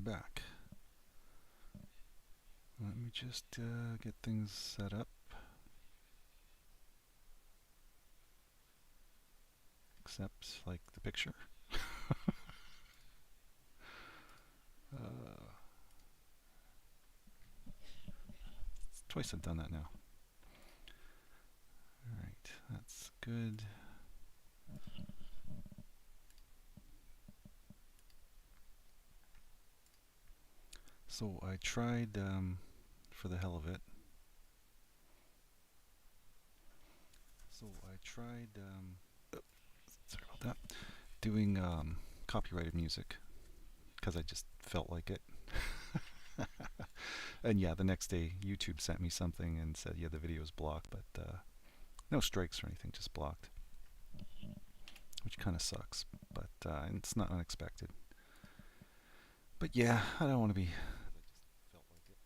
back. Let me just get things set up. Except, like, the picture. It's twice I've done that now. Alright, that's good. So I tried, for the hell of it. Sorry about that, doing copyrighted music because I just felt like it. And yeah, the next day YouTube sent me something and said, yeah, the video is blocked, but no strikes or anything, just blocked, which kind of sucks, but it's not unexpected. But yeah, I don't want to be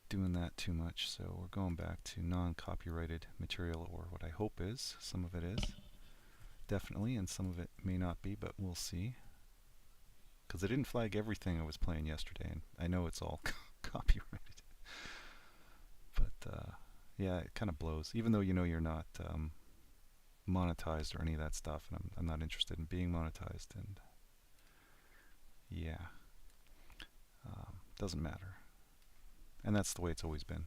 doing that too much, so we're going back to non-copyrighted material, or what I hope is. Some of it is, definitely, and some of it may not be, but we'll see. Because I didn't flag everything I was playing yesterday, and I know it's all copyrighted. But yeah, it kind of blows. Even though you know you're not monetized or any of that stuff, and I'm not interested in being monetized, and yeah, doesn't matter. And that's the way it's always been.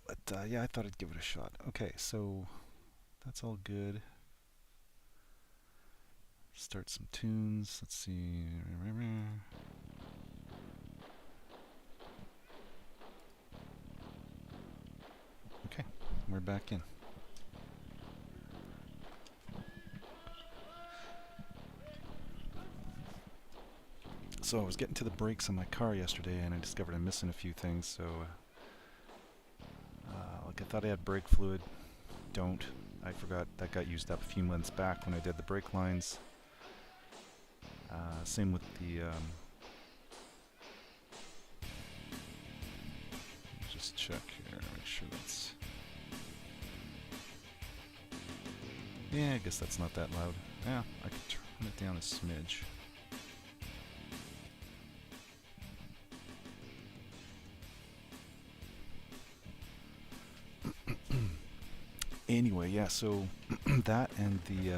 But yeah, I thought I'd give it a shot. Okay, so that's all good. Start some tunes. Let's see. Okay, we're back in. So I was getting to the brakes on my car yesterday, and I discovered I'm missing a few things. So, like, I thought I had brake fluid. Don't. I forgot that got used up a few months back when I did the brake lines. Same with the. Just check here, make sure that's. Yeah, I guess that's not that loud. Yeah, I could turn it down a smidge. Anyway, yeah, so that and the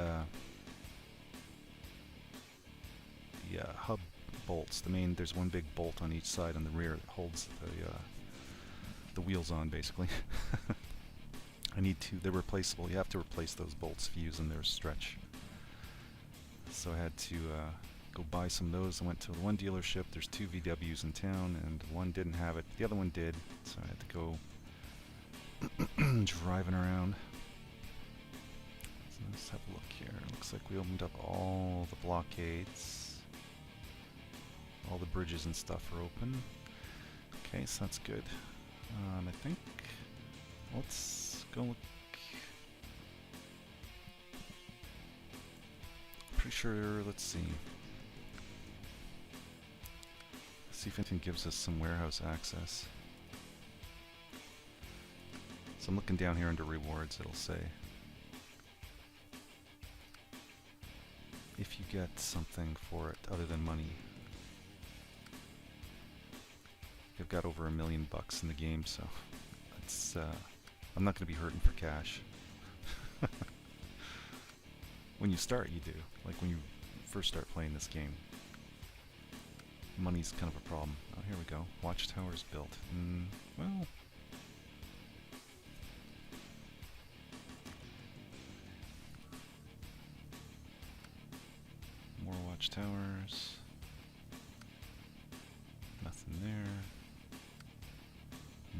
hub bolts. There's one big bolt on each side on the rear that holds the wheels on, basically. They're replaceable. You have to replace those bolts if you use them. They're a stretch. So I had to go buy some of those. I went to one dealership. There's two VWs in town, and one didn't have it. The other one did, so I had to go driving around. So let's have a look here. Looks like we opened up all the blockades. All the bridges and stuff are open. Okay, so that's good. I think let's go look. Pretty sure, let's see. See if anything gives us some warehouse access. So I'm looking down here under rewards, it'll say if you get something for it other than money. I've got over $1 million in the game, so it's I'm not going to be hurting for cash. When you start, you do. Like when you first start playing this game, money's kind of a problem. Oh, here we go. Watchtower's built. Well, more watchtowers. Nothing there.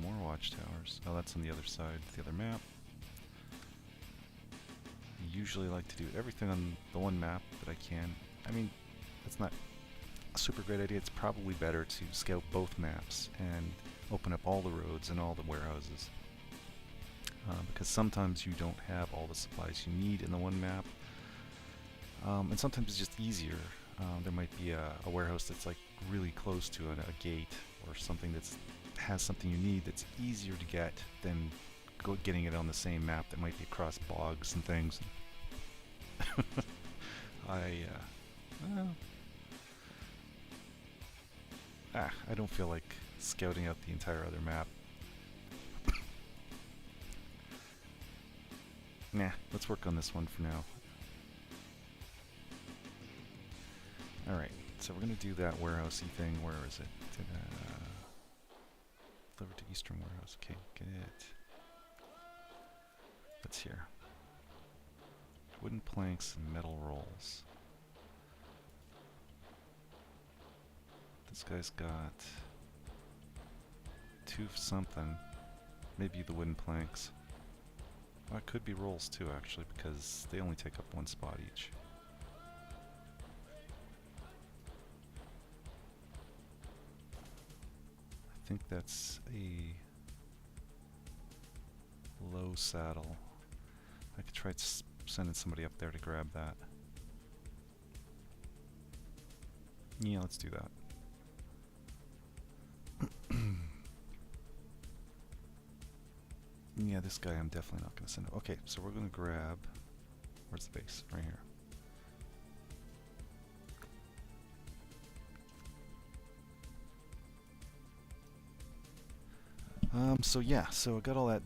More watchtowers. Oh, that's on the other side, the other map. I usually like to do everything on the one map that I can. I mean, that's not a super great idea. It's probably better to scout both maps and open up all the roads and all the warehouses. Because sometimes you don't have all the supplies you need in the one map. And sometimes it's just easier. There might be a warehouse that's like really close to a gate or something that has something you need that's easier to get than getting it on the same map that might be across bogs and things. Well, I don't feel like scouting out the entire other map. Nah, let's work on this one for now. Alright, so we're going to do that warehousey thing. Where is it? Delivered to Eastern Warehouse. Okay, get it. What's here? Wooden planks and metal rolls. This guy's got 2 something. Maybe the wooden planks. Well, it could be rolls too, actually, because they only take up 1 spot each. I think that's a low saddle. I could try sending somebody up there to grab that. Yeah, let's do that. Yeah, this guy I'm definitely not going to send. Okay, so we're going to grab... Where's the base? Right here. So yeah, so I got all that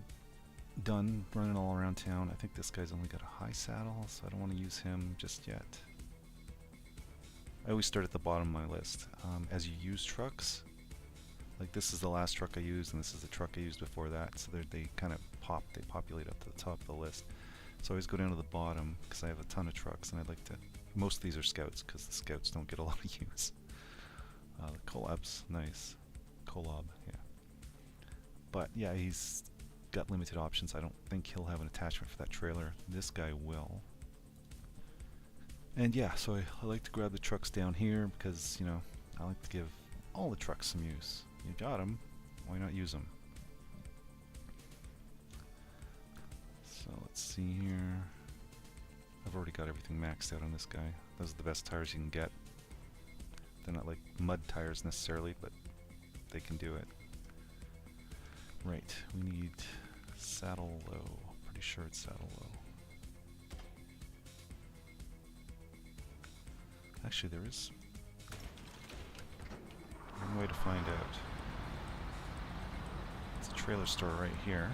done, running all around town. I think this guy's only got a high saddle, so I don't want to use him just yet. I always start at the bottom of my list. As you use trucks, like this is the last truck I used, and this is the truck I used before that, so they kind of populate up to the top of the list. So I always go down to the bottom, because I have a ton of trucks, and I'd like to... Most of these are scouts, because the scouts don't get a lot of use. The collab's nice. Collab, yeah. But yeah, he's got limited options. I don't think he'll have an attachment for that trailer. This guy will. And yeah, so I like to grab the trucks down here because, you know, I like to give all the trucks some use. You got them, why not use them? So let's see here. I've already got everything maxed out on this guy. Those are the best tires you can get. They're not like mud tires necessarily, but they can do it. Right, we need saddle low. Pretty sure it's saddle low. Actually, there is one way to find out. It's a trailer store right here.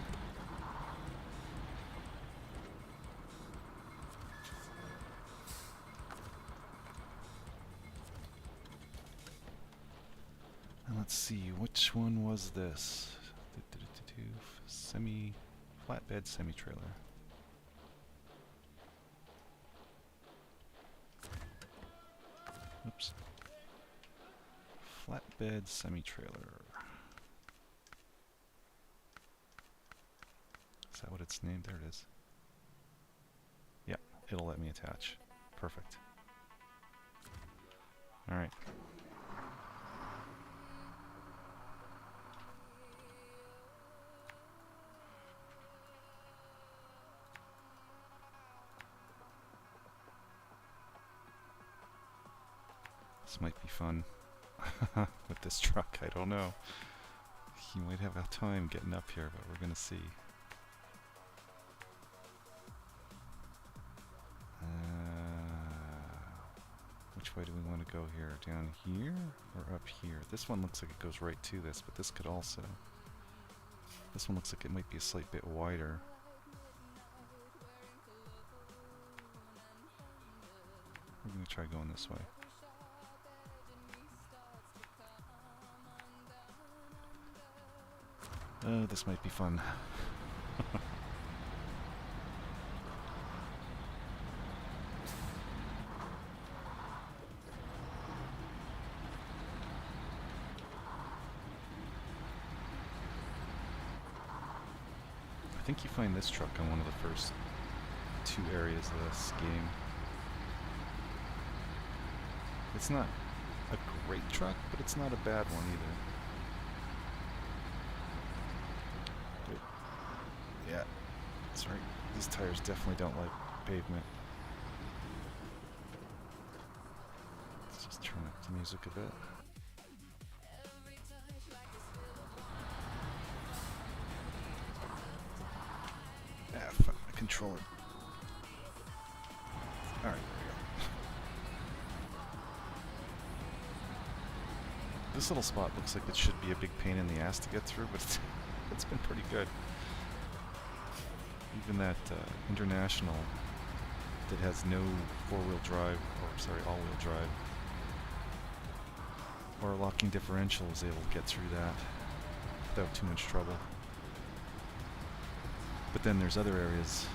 And let's see, which one was this? Flatbed semi-trailer. Oops. Flatbed semi-trailer. Is that what it's named? There it is. Yeah, it'll let me attach. Perfect. Alright. This might be fun with this truck, I don't know. He might have a time getting up here, but we're gonna see. Which way do we want to go here? Down here or up here? This one looks like it goes right to this, but this could also... This one looks like it might be a slight bit wider. We're gonna try going this way. Oh, this might be fun. I think you find this truck on one of the first 2 areas of this game. It's not a great truck, but it's not a bad one either. Yeah, that's right. These tires definitely don't like pavement. Let's just turn up the music a bit. Ah, fuck my controller. Alright, there we go. This little spot looks like it should be a big pain in the ass to get through, but it's been pretty good. Even that international that has no four-wheel drive, or sorry, all-wheel drive, or locking differential is able to get through that without too much trouble. But then there's other areas.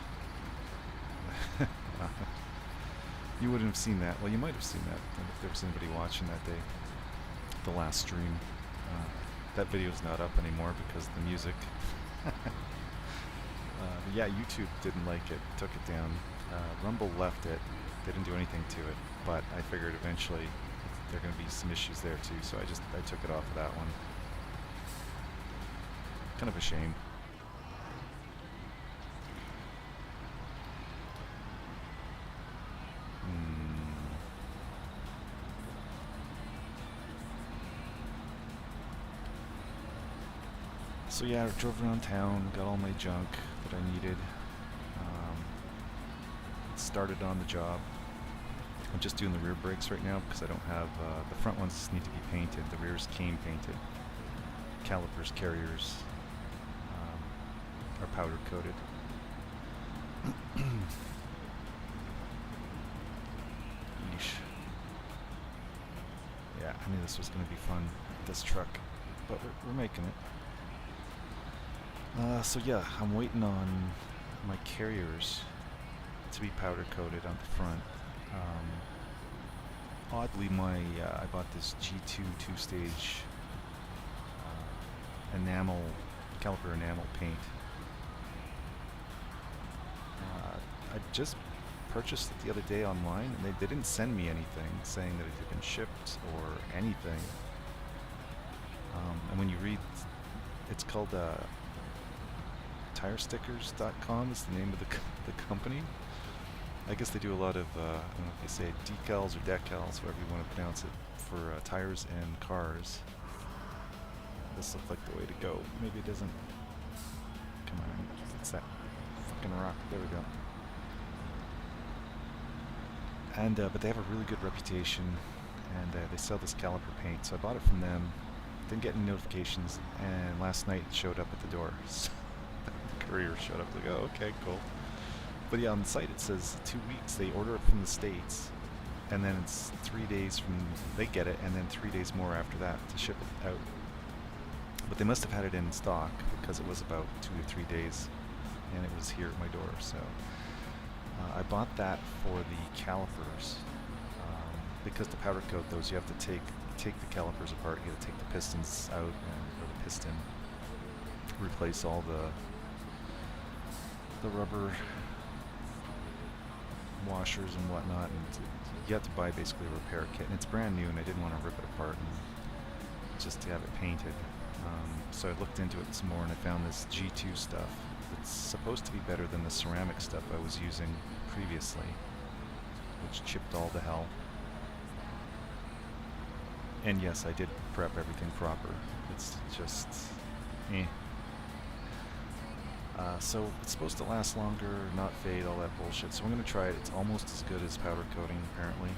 You wouldn't have seen that. Well, you might have seen that if there was anybody watching that day. The last stream. That video's not up anymore because of the music. Yeah, YouTube didn't like it, took it down. Rumble left it. They didn't do anything to it, but I figured eventually there are going to be some issues there too, so I took it off of that one. Kind of a shame. So yeah, I drove around town, got all my junk that I needed. Started on the job. I'm just doing the rear brakes right now because I don't have, the front ones need to be painted, the rears came painted. Calipers, carriers are powder coated. Yeesh. Yeah, I knew this was going to be fun, this truck, but we're making it. So yeah, I'm waiting on my carriers to be powder coated on the front. Oddly, I bought this G2 two-stage enamel, caliper enamel paint. I just purchased it the other day online, and they didn't send me anything saying that it had been shipped or anything. And when you read, it's called TireStickers.com is the name of the company. I guess they do a lot of, I don't know if they say decals or decals, whatever you want to pronounce it, for tires and cars. This looks like the way to go. Maybe it doesn't. Come on, it's that fucking rock. There we go. And but they have a really good reputation, and they sell this caliper paint. So I bought it from them. Didn't get any notifications, and last night it showed up at the door. So the courier showed up. Like, oh, okay, cool. But yeah, on the site it says 2 weeks. They order it from the States, and then it's 3 days from they get it, and then 3 days more after that to ship it out. But they must have had it in stock because it was about 2 or 3 days, and it was here at my door. So I bought that for the calipers because to powder coat those, you have to take the calipers apart. You have to take the pistons out, or the piston, replace all the rubber washers and whatnot, and you have to buy basically a repair kit, and it's brand new, and I didn't want to rip it apart and just to have it painted. So I looked into it some more, and I found this G2 stuff. It's supposed to be better than the ceramic stuff I was using previously, which chipped all to hell. And yes, I did prep everything proper. It's just so it's supposed to last longer, not fade, all that bullshit. So I'm going to try it. It's almost as good as powder coating, apparently.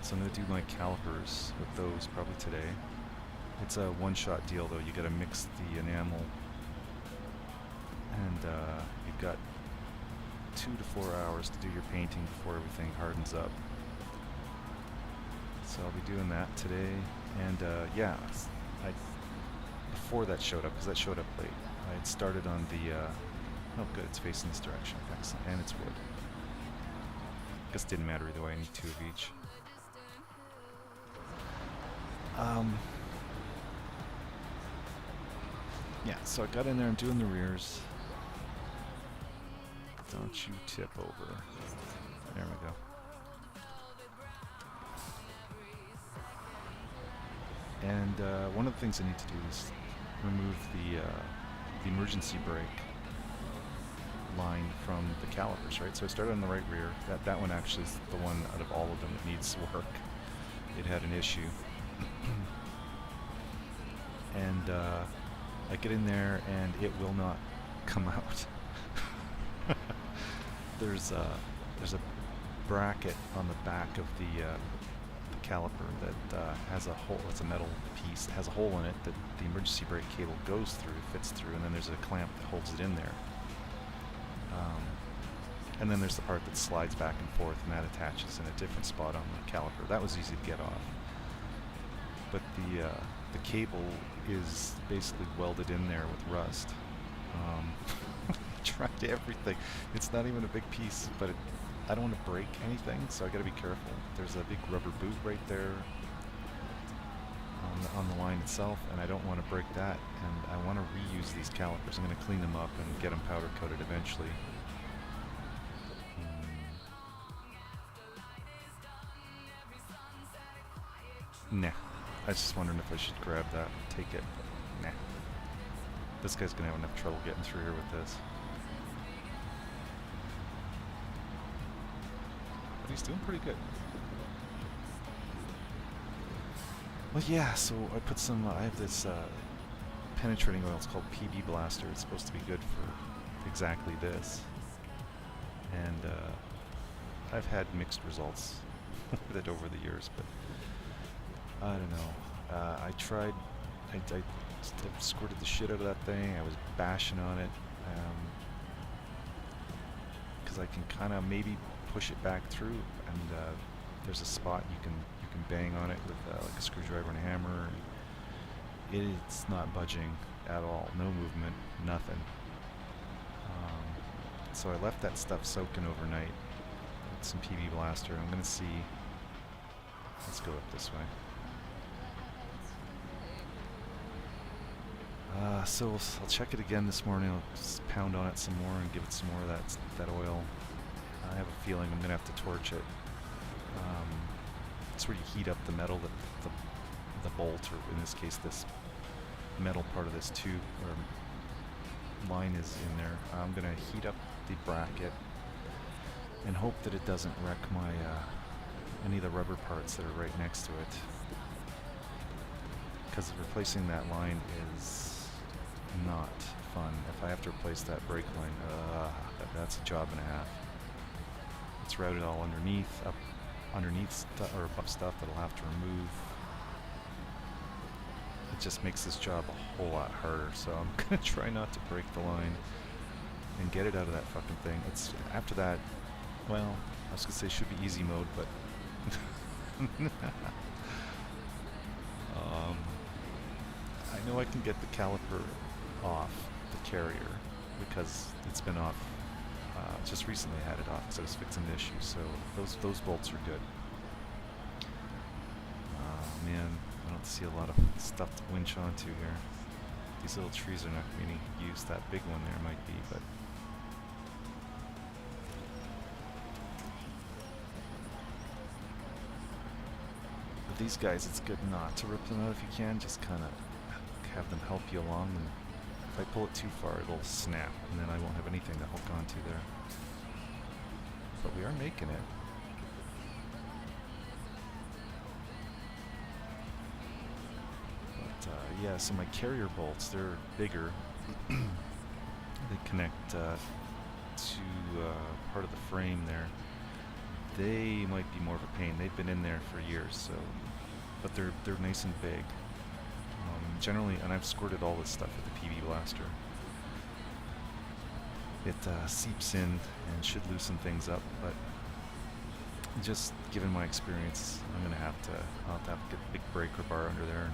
So I'm going to do my calipers with those probably today. It's a one-shot deal, though. You got to mix the enamel, and you've got 2 to 4 hours to do your painting before everything hardens up. So I'll be doing that today, and yeah, before that showed up, because that showed up late, I had started on the, oh good, it's facing this direction, excellent, and it's wood. Guess it didn't matter either way, I need 2 of each. Yeah, so I got in there and doing the rears. Don't you tip over. There we go. And one of the things I need to do is remove the emergency brake line from the calipers, right? So I started on the right rear. That one actually is the one out of all of them that needs work. It had an issue. And I get in there and it will not come out. There's a bracket on the back of the caliper that has a hole. It's a metal piece that has a hole in it that the emergency brake cable goes through, fits through, and then there's a clamp that holds it in there. And then there's the part that slides back and forth, and that attaches in a different spot on the caliper. That was easy to get off. But the cable is basically welded in there with rust. Tried everything. It's not even a big piece, but I don't want to break anything, so I got to be careful. There's a big rubber boot right there on the line itself, and I don't want to break that. And I want to reuse these calipers. I'm going to clean them up and get them powder coated eventually. Nah. I was just wondering if I should grab that and take it. Nah. This guy's gonna have enough trouble getting through here with this. But he's doing pretty good. Well, yeah, so I put some, I have this penetrating oil. It's called PB Blaster. It's supposed to be good for exactly this. And I've had mixed results with it over the years, but I don't know. I tried, I squirted the shit out of that thing. I was bashing on it because I can kind of maybe push it back through, and there's a spot you can bang on it with like a screwdriver and a hammer. And it's not budging at all. No movement, nothing. So I left that stuff soaking overnight with some PB Blaster. I'm gonna see. Let's go up this way. So I'll check it again this morning. I'll just pound on it some more and give it some more of that oil. I have a feeling I'm gonna have to torch it. It's where you heat up the metal that the bolt, or in this case this metal part of this tube or line is in there. I'm gonna heat up the bracket and hope that it doesn't wreck my any of the rubber parts that are right next to it. Because replacing that line is not fun. If I have to replace that brake line, that's a job and a half. It's routed all underneath, up underneath or above stuff that I'll have to remove. It just makes this job a whole lot harder. So I'm gonna try not to break the line and get it out of that fucking thing. It's after that. Well, I was gonna say it should be easy mode, but I know I can get the caliper off the carrier because it's been off. Just recently I had it off because I was fixing the issue, so those bolts are good. Man, I don't see a lot of stuff to winch onto here. These little trees are not going to be any use. That big one there might be, but these guys, it's good not to rip them out if you can. Just kind of have them help you along, and if I pull it too far, it'll snap, and then I won't have anything to hook onto there. But we are making it. But yeah, so my carrier bolts, they're bigger. They connect to part of the frame there. They might be more of a pain. They've been in there for years, so, but they're nice and big. Generally, and I've squirted all this stuff with the PB Blaster. It seeps in and should loosen things up, but just given my experience, I'll have to get a big breaker bar under there.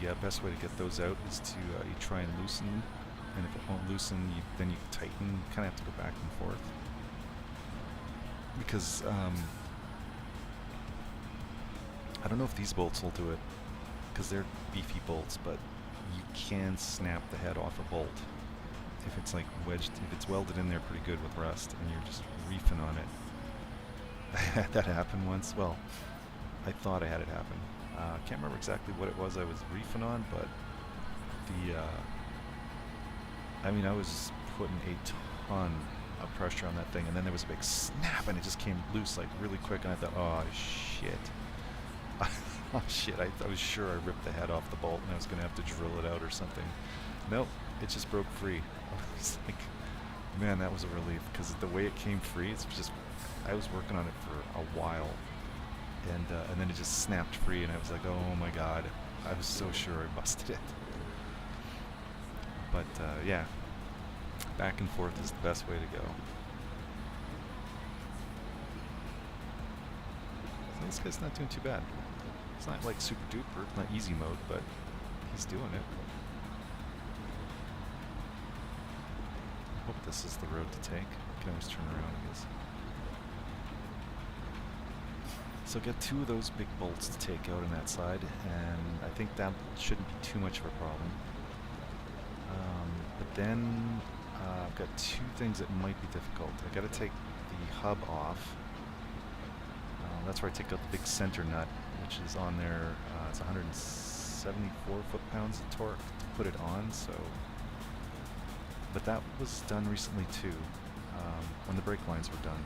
The best way to get those out is to you try and loosen them, and if it won't loosen, then you tighten. You kind of have to go back and forth. Because I don't know if these bolts will do it, because they're beefy bolts, but you can snap the head off a bolt if it's like wedged, if it's welded in there pretty good with rust and you're just reefing on it. I had that happen once. Well, I thought I had it happen. I can't remember exactly what it was I was reefing on, but I mean, I was putting a ton of pressure on that thing, and then there was a big snap and it just came loose like really quick, and I thought, oh shit. Oh shit, I was sure I ripped the head off the bolt and I was going to have to drill it out or something. Nope, it just broke free. I was like, man, that was a relief, because the way it came free, it's just, I was working on it for a while, and then it just snapped free, and I was like, oh my god, I was so sure I busted it. But yeah, back and forth is the best way to go. So this guy's not doing too bad. It's not like super duper, not easy mode, but he's doing it. Hope this is the road to take. Can always turn around, I guess. So get 2 of those big bolts to take out on that side, and I think that shouldn't be too much of a problem. But then I've got 2 things that might be difficult. I got to take the hub off. That's where I take out the big center nut, which is on there. It's 174 foot-pounds of torque to put it on. So, but that was done recently too, when the brake lines were done.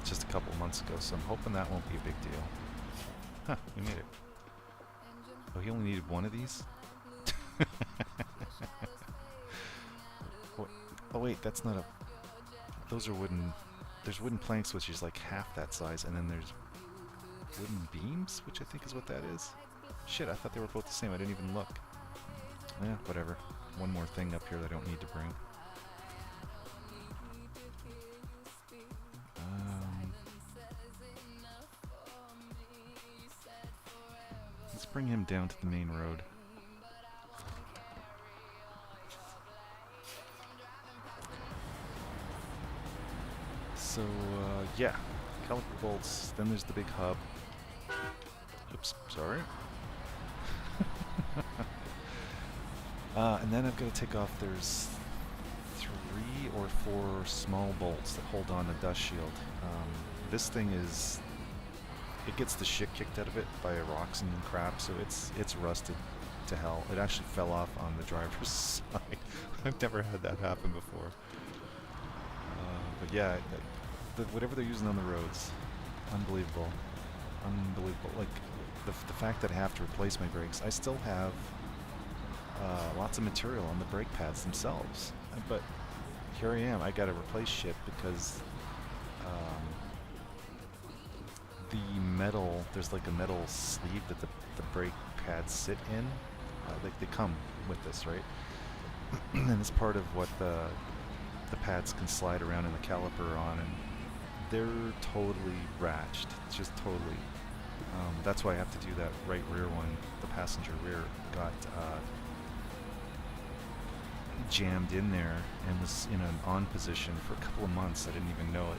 Just a couple months ago, so I'm hoping that won't be a big deal. Huh, we made it. Oh, he only needed 1 of these? Oh wait, that's not a... Those are wooden... There's wooden planks which is like half that size, and then there's wooden beams, which I think is what that is. Shit, I thought they were both the same, I didn't even look. Yeah, whatever. One more thing up here that I don't need to bring. Let's bring him down to the main road. So, yeah, caliper bolts, then there's the big hub. Oops, sorry. And then I've got to take off, there's 3 or 4 small bolts that hold on the dust shield. This thing is, it gets the shit kicked out of it by rocks and crap, so it's rusted to hell. It actually fell off on the driver's side. I've never had that happen before. But yeah, whatever they're using on the roads, unbelievable. Unbelievable. Like, the fact that I have to replace my brakes, I still have lots of material on the brake pads themselves. But here I am, I gotta replace shit because the metal, there's like a metal sleeve that the brake pads sit in. Like, they come with this, right? And it's part of what the pads can slide around in the caliper on, and they're totally ratched. It's just totally. That's why I have to do that right rear one. The passenger rear got jammed in there and was in an on position for a couple of months. I didn't even know it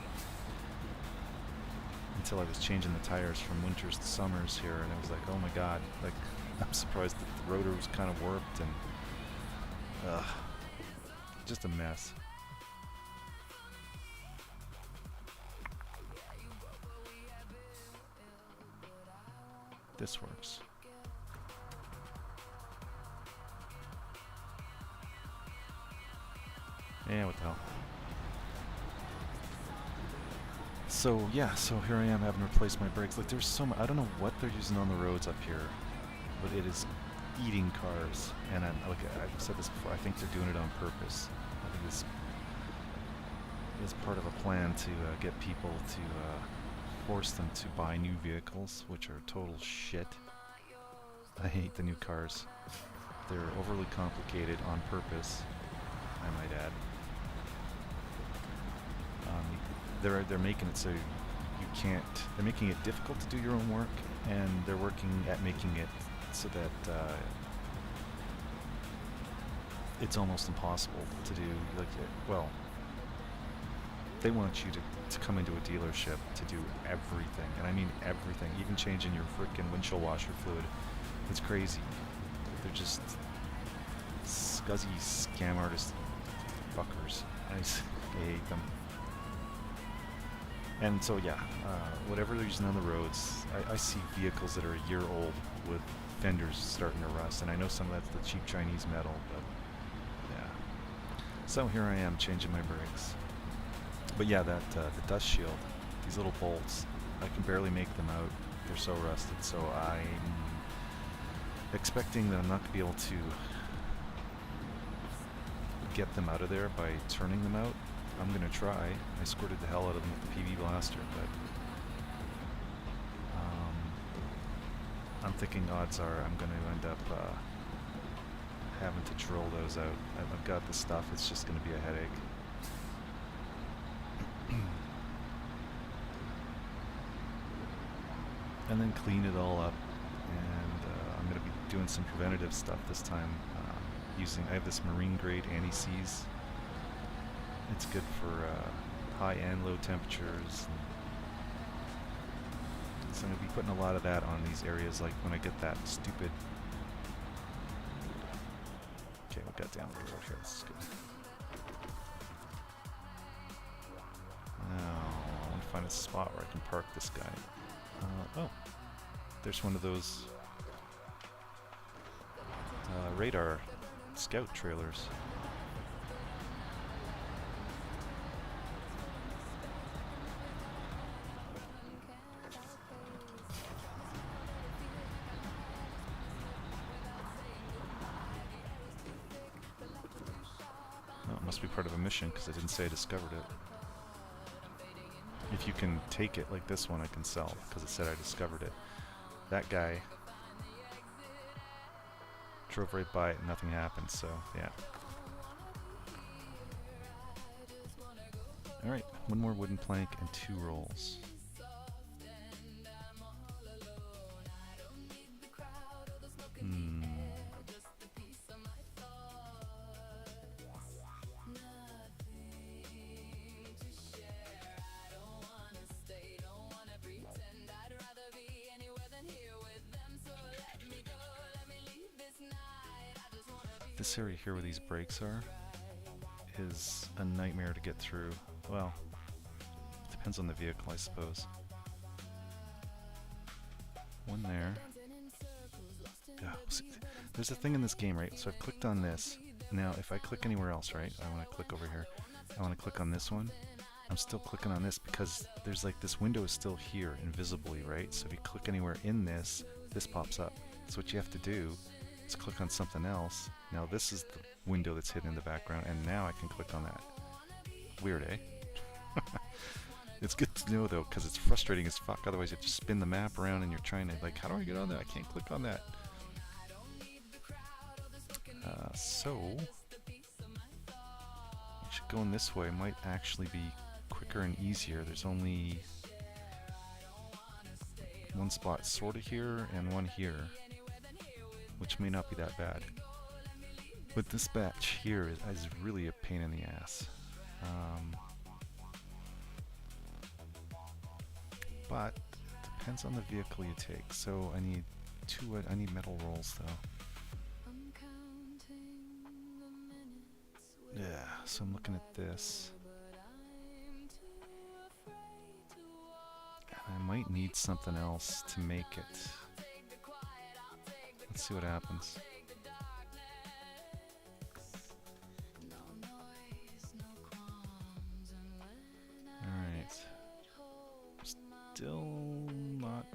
until I was changing the tires from winters to summers here, and I was like, oh my god, like, I'm surprised that the rotor was kind of warped, and just a mess. This works. Yeah, what the hell. So yeah, so here I am having to replace my brakes. Like, there's so much, I don't know what they're using on the roads up here, but it is eating cars. And like I've said this before, I think they're doing it on purpose. I think this is part of a plan to get people to force them to buy new vehicles, which are total shit. I hate the new cars. They're overly complicated on purpose, I might add. They're making it so you can't. They're making it difficult to do your own work, and they're working at making it so that it's almost impossible to do. Like, well, they want you to come into a dealership to do everything, and I mean everything, even changing your frickin' windshield washer fluid. It's crazy. They're just scuzzy scam artist fuckers. I hate them. And so yeah, whatever they're using on the roads, I see vehicles that are a year old with fenders starting to rust, and I know some of that's the cheap Chinese metal, but yeah. So here I am changing my brakes. But yeah, that the dust shield, these little bolts, I can barely make them out. They're so rusted, so I'm expecting that I'm not going to be able to get them out of there by turning them out. I'm going to try. I squirted the hell out of them with the PV blaster, but I'm thinking odds are I'm going to end up having to drill those out. I've got the stuff, it's just going to be a headache. And then clean it all up, and I'm going to be doing some preventative stuff this time. I have this marine grade anti-seize. It's good for high and low temperatures. So I'm going to be putting a lot of that on these areas, like when I get that stupid... Okay, we got down the road here, this is good. Now, I want to find a spot where I can park this guy. Oh, there's one of those radar scout trailers. Oh, it must be part of a mission because I didn't say I discovered it. If you can take it like this one, I can sell because it said I discovered it. That guy drove right by it and nothing happened, so yeah. Alright, one more wooden plank and 2 rolls. This area here where these brakes are is a nightmare to get through. Well, it depends on the vehicle, I suppose. One there. Oh, see, there's a thing in this game, right? So I've clicked on this. Now, if I click anywhere else, right? I want to click over here. I want to click on this one. I'm still clicking on this because there's like this window is still here invisibly, right? So if you click anywhere in this, this pops up. So what you have to do is click on something else. Now this is the window that's hidden in the background, and now I can click on that. Weird, eh? It's good to know though, because it's frustrating as fuck. Otherwise you have to spin the map around and you're trying to, like, how do I get on there? I can't click on that. So actually going this way might actually be quicker and easier. There's only one spot sort of here and one here, which may not be that bad. But this batch here is really a pain in the ass. But it depends on the vehicle you take. So I need I need metal rolls though. Yeah, so I'm looking at this. And I might need something else to make it. Let's see what happens. Alright. Still not...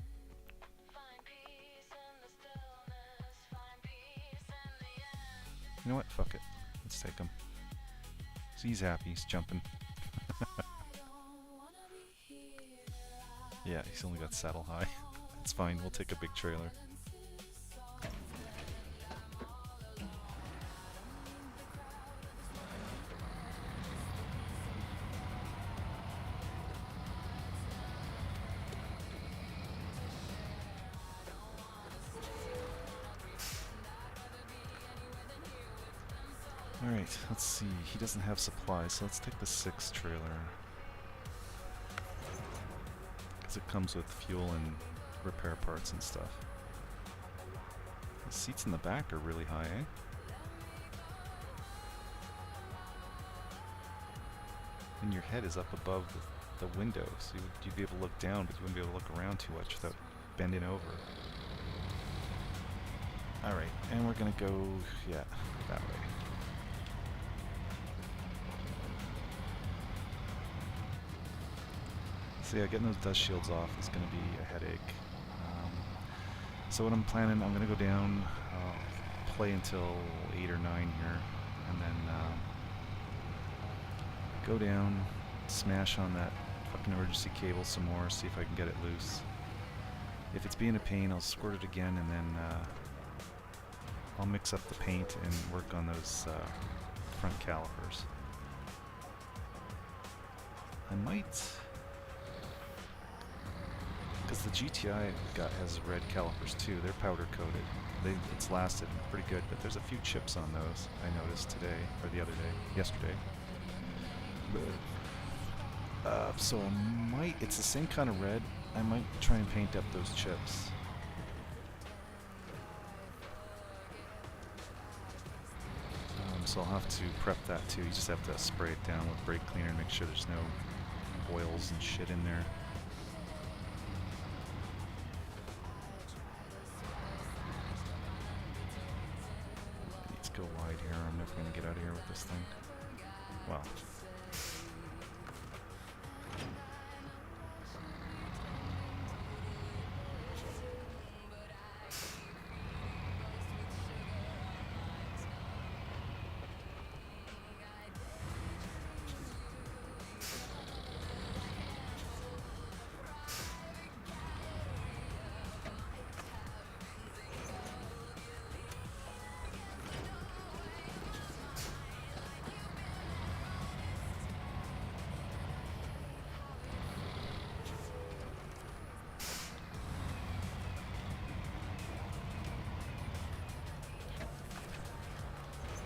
You know what? Fuck it. Let's take him. So he's happy. He's jumping. Yeah, he's only got saddle high. It's fine. We'll take a big trailer. Alright, let's see. He doesn't have supplies, so let's take the 6 trailer. Because it comes with fuel and repair parts and stuff. The seats in the back are really high, eh? And your head is up above the window, so you'd be able to look down, but you wouldn't be able to look around too much without bending over. Alright, and we're gonna go, yeah, that way. So yeah, getting those dust shields off is going to be a headache. So what I'm planning, I'm going to go down, play until 8 or 9 here, and then go down, smash on that fucking emergency cable some more, see if I can get it loose. If it's being a pain, I'll squirt it again, and then I'll mix up the paint and work on those front calipers. I might, because the GTI has red calipers too. They're powder coated. It's lasted pretty good, but there's a few chips on those I noticed today, or the other day, yesterday. So I might, it's the same kind of red, I might try and paint up those chips. So I'll have to prep that too. You just have to spray it down with brake cleaner and make sure there's no oils and shit in there. I need to go wide here. I'm never going to get out of here with this thing. Well.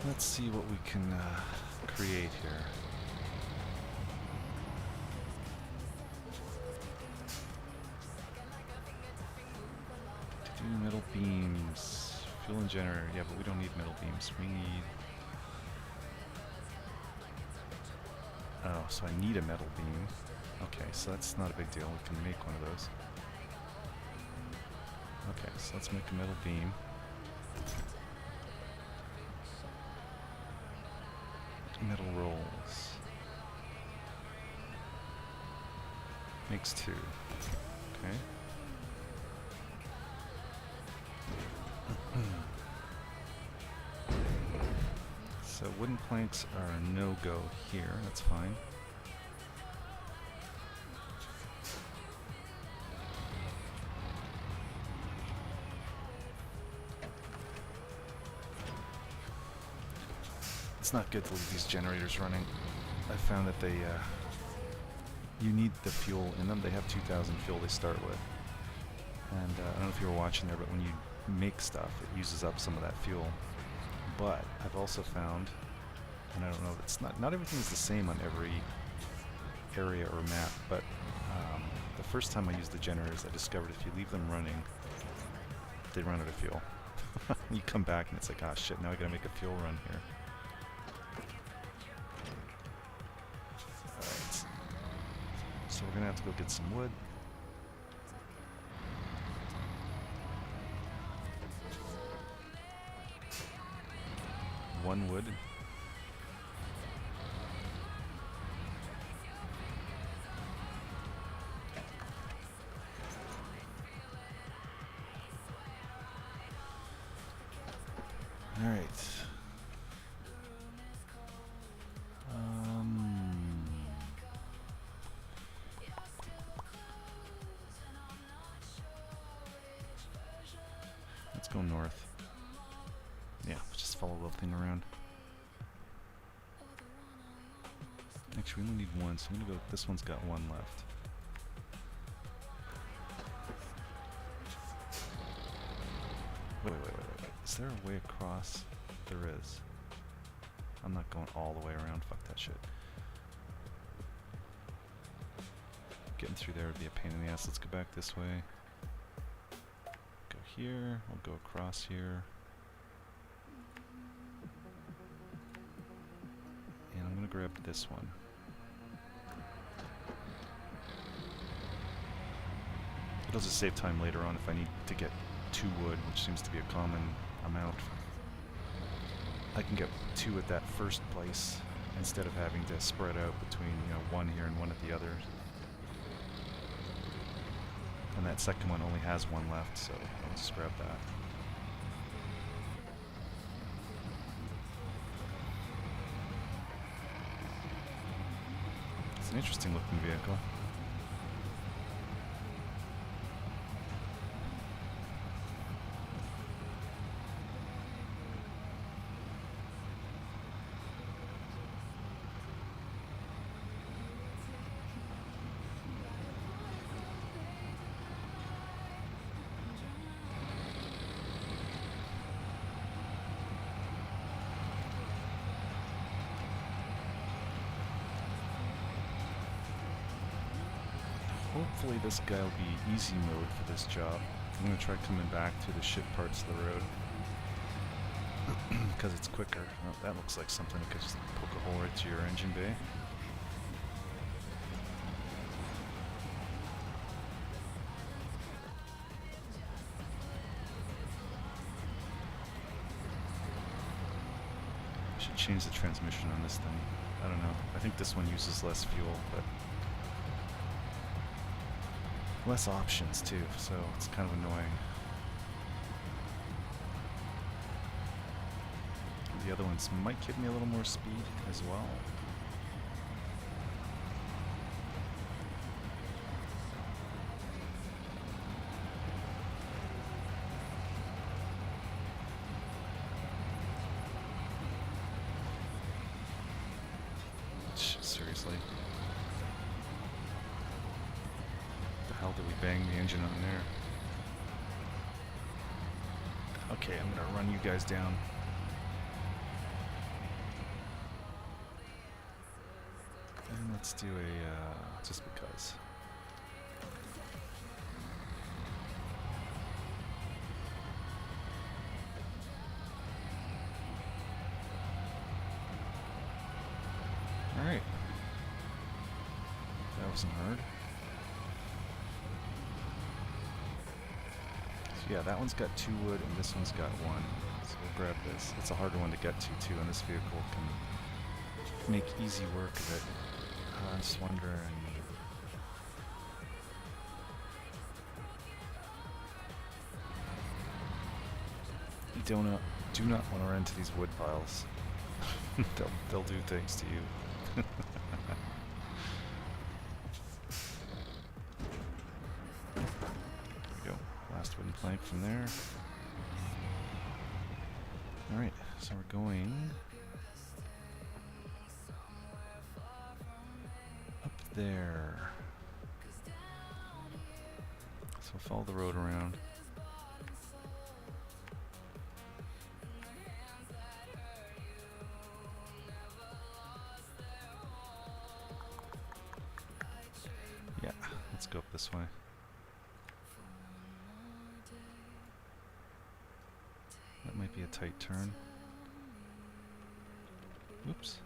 Let's see what we can create here. Do metal beams. Fuel and generator. Yeah, but we don't need metal beams. We need... Oh, so I need a metal beam. Okay, so that's not a big deal. We can make one of those. Okay, so let's make a metal beam. Metal rolls. Makes 2. Okay. So wooden planks are no-go here. That's fine. It's not good to leave these generators running. I found that you need the fuel in them. They have 2,000 fuel they start with. And I don't know if you were watching there, but when you make stuff, it uses up some of that fuel. But I've also found, and I don't know, it's not everything is the same on every area or map, but the first time I used the generators, I discovered if you leave them running, they run out of fuel. You come back and it's like, ah, shit, now I gotta make a fuel run here. So we're gonna have to go get some wood. One wood. All right. Let's go north. Yeah, just follow the thing around. Actually, we only need one, so I'm gonna go. This one's got one left. Wait. Is there a way across? There is. I'm not going all the way around. Fuck that shit. Getting through there would be a pain in the ass. Let's go back this way. Go here. We'll go across here. And I'm gonna grab this one. It'll just save time later on if I need to get 2 wood, which seems to be a common amount. I can get 2 at that first place instead of having to spread out between, you know, one here and one at the other. And that second one only has 1 left, so I'll just grab that. It's an interesting looking vehicle. Hopefully this guy will be easy mode for this job. I'm going to try coming back through the shit parts of the road. Because it's quicker. Oh, that looks like something that could just poke a hole right to your engine bay. I should change the transmission on this thing. I don't know. I think this one uses less fuel, but less options too, so it's kind of annoying. The other ones might give me a little more speed as well. Seriously. The hell did we bang the engine on there? Okay, I'm gonna run you guys down. And let's do a, just because. Alright. That wasn't hard. So yeah, that one's got 2 wood and this one's got 1. So we'll grab this. It's a harder one to get to too, and this vehicle can make easy work of it. I'm just wondering. You do not want to run into these wood piles. they'll do things to you. There we go. Last wooden plank from there. Alright, so we're going up there. So follow the road around. Yeah, let's go up this way. That might be a tight turn. Oops.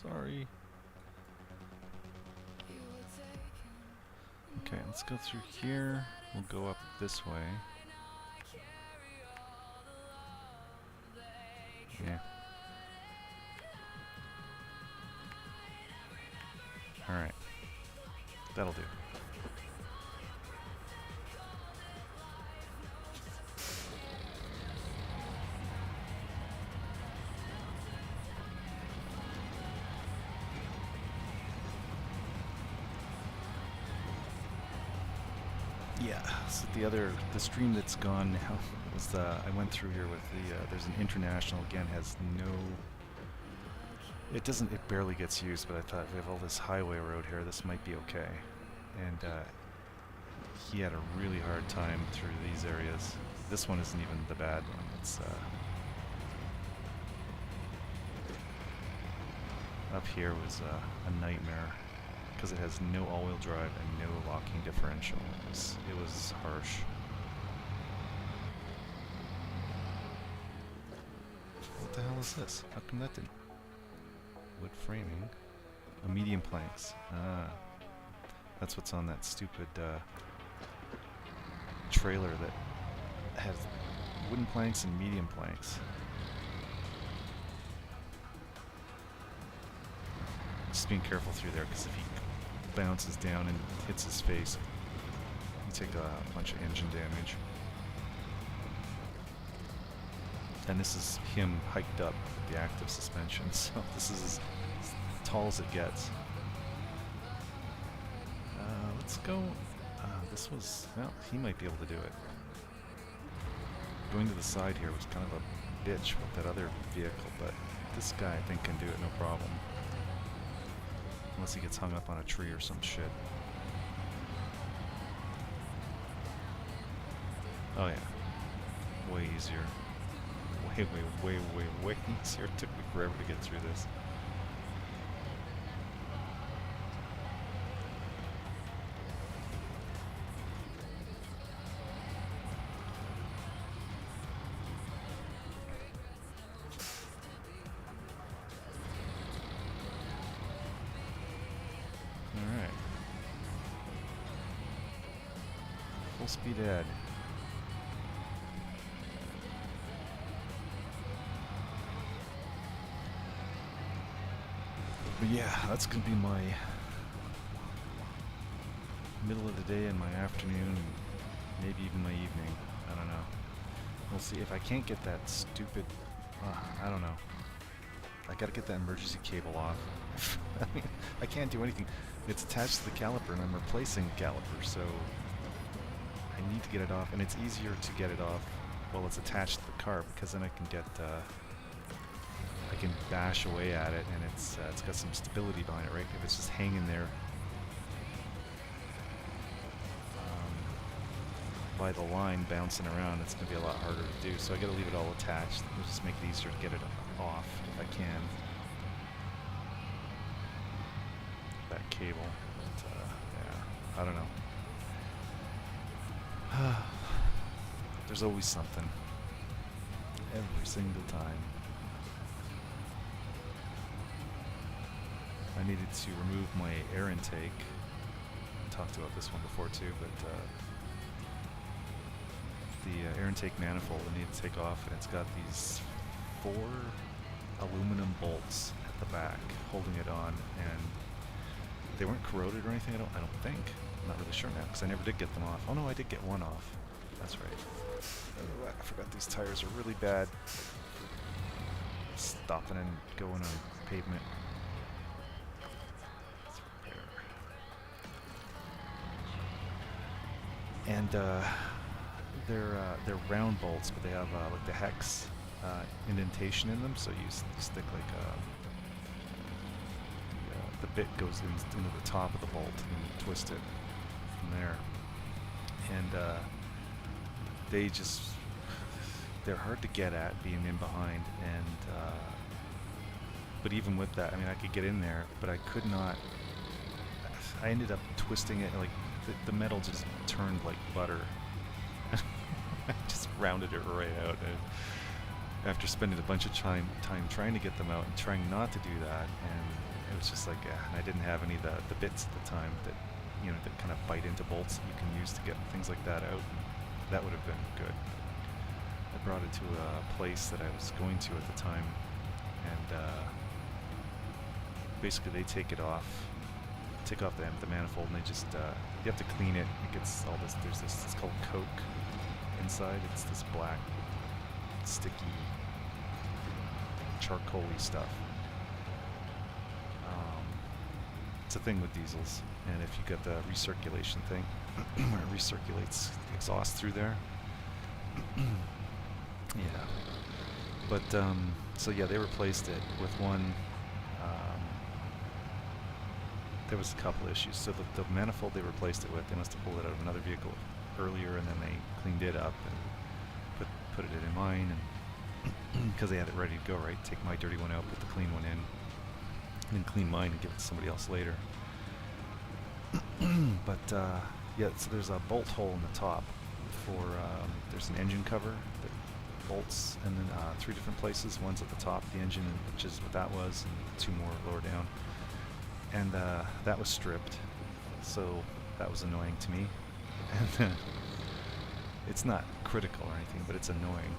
Sorry. Okay, let's go through here. We'll go up this way. Yeah. Alright. That'll do. Yeah, so the stream that's gone now was I went through here with there's an international, again, has no, it barely gets used, but I thought we have all this highway road here, this might be okay. And he had a really hard time through these areas. This one isn't even the bad one, it's up here was a nightmare. Because it has no all-wheel drive and no locking differential. It was harsh. What the hell is this? How come that didn't? Wood framing. Oh, medium planks. Ah. That's what's on that stupid trailer that has wooden planks and medium planks. Just being careful through there, because if he bounces down and hits his face, you take a bunch of engine damage. And this is him hiked up with the active suspension, so this is as tall as it gets. Let's go. This was, well, he might be able to do it. Going to the side here was kind of a bitch with that other vehicle, but this guy I think can do it no problem. Unless he gets hung up on a tree or some shit. Oh yeah. Way easier. Way easier. It took me forever to get through this. Full speed ahead. But yeah, that's gonna be my middle of the day and my afternoon, maybe even my evening. I don't know. We'll see. If I can't get that stupid, I don't know. I gotta get that emergency cable off. I mean, I can't do anything. It's attached to the caliper and I'm replacing the caliper, so I need to get it off. And it's easier to get it off while it's attached to the car, because then I can get, I can bash away at it, and it's got some stability behind it, right? If it's just hanging there by the line bouncing around, it's going to be a lot harder to do. So I got to leave it all attached. It'll just make it easier to get it off if I can. That cable. But, yeah, I don't know. There's always something. Every single time. I needed to remove my air intake. I talked about this one before too, but the air intake manifold I need to take off, and it's got these 4 aluminum bolts at the back holding it on, and they weren't corroded or anything. I don't think. I'm not really sure now because I never did get them off. Oh no, I did get one off. That's right. Oh, I forgot these tires are really bad. Stopping and going on pavement. And they're round bolts, but they have like the hex indentation in them. So you stick like the bit goes into the top of the bolt, and you twist it from there. And they're hard to get at being in behind. And but even with that, I mean, I could get in there, but I could not. I ended up twisting it like. The metal just turned like butter. I just rounded it right out. And after spending a bunch of time trying to get them out and trying not to do that, and it was just like, I didn't have any of the bits at the time that, you know, that kind of bite into bolts that you can use to get things like that out. That would have been good. I brought it to a place that I was going to at the time, and basically they take off the manifold, and they just you have to clean it. It gets all this. There's this. It's called coke inside. It's this black, sticky, charcoaly stuff. It's a thing with diesels, and if you get the recirculation thing, where it recirculates exhaust through there. Yeah. But so yeah, they replaced it with one. There was a couple issues. So the manifold they replaced it with, they must have pulled it out of another vehicle earlier, and then they cleaned it up and put it in mine, and because they had it ready to go, right? Take my dirty one out, put the clean one in, and then clean mine and give it to somebody else later. But yeah, so there's a bolt hole in the top for there's an engine cover that bolts, and then 3 different places. One's at the top of the engine, which is what that was, and 2 more lower down. And that was stripped, so that was annoying to me. And it's not critical or anything, but it's annoying.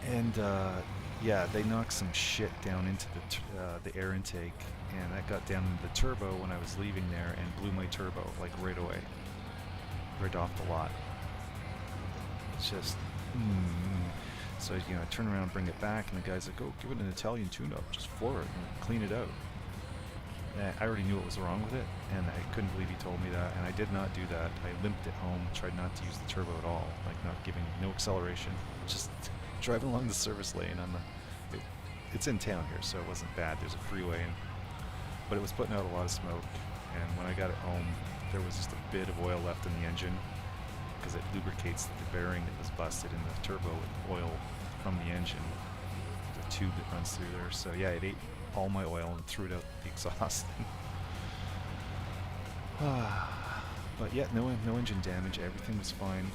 And yeah, they knocked some shit down into the air intake, and that got down into the turbo when I was leaving there, and blew my turbo like right away, right off the lot. It's just. So, you know, I turn around, bring it back, and the guy's like, oh, give it an Italian tune-up, just floor it and clean it out. And I already knew what was wrong with it, and I couldn't believe he told me that, and I did not do that. I limped it home, tried not to use the turbo at all, like not giving no acceleration, just driving along the service lane on it's in town here, so it wasn't bad. There's a freeway, but it was putting out a lot of smoke, and when I got it home, there was just a bit of oil left in the engine, because it lubricates the bearing that was busted in the turbo with oil from the engine, the tube that runs through there. So yeah, it ate all my oil and threw it out the exhaust. But yeah, no engine damage. Everything was fine.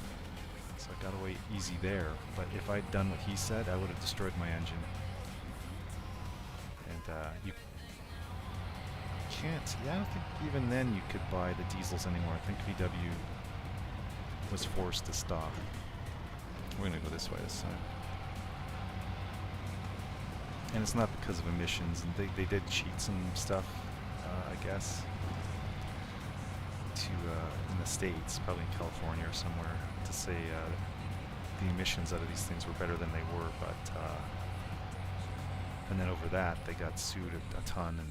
So I got away easy there. But if I'd done what he said, I would have destroyed my engine. And can't. Yeah, I don't think even then you could buy the diesels anymore. I think VW was forced to stop. We're gonna go this way this time. And it's not because of emissions, and they did cheat some stuff, I guess, to in the States, probably in California or somewhere, to say the emissions out of these things were better than they were, but and then over that they got sued a ton, and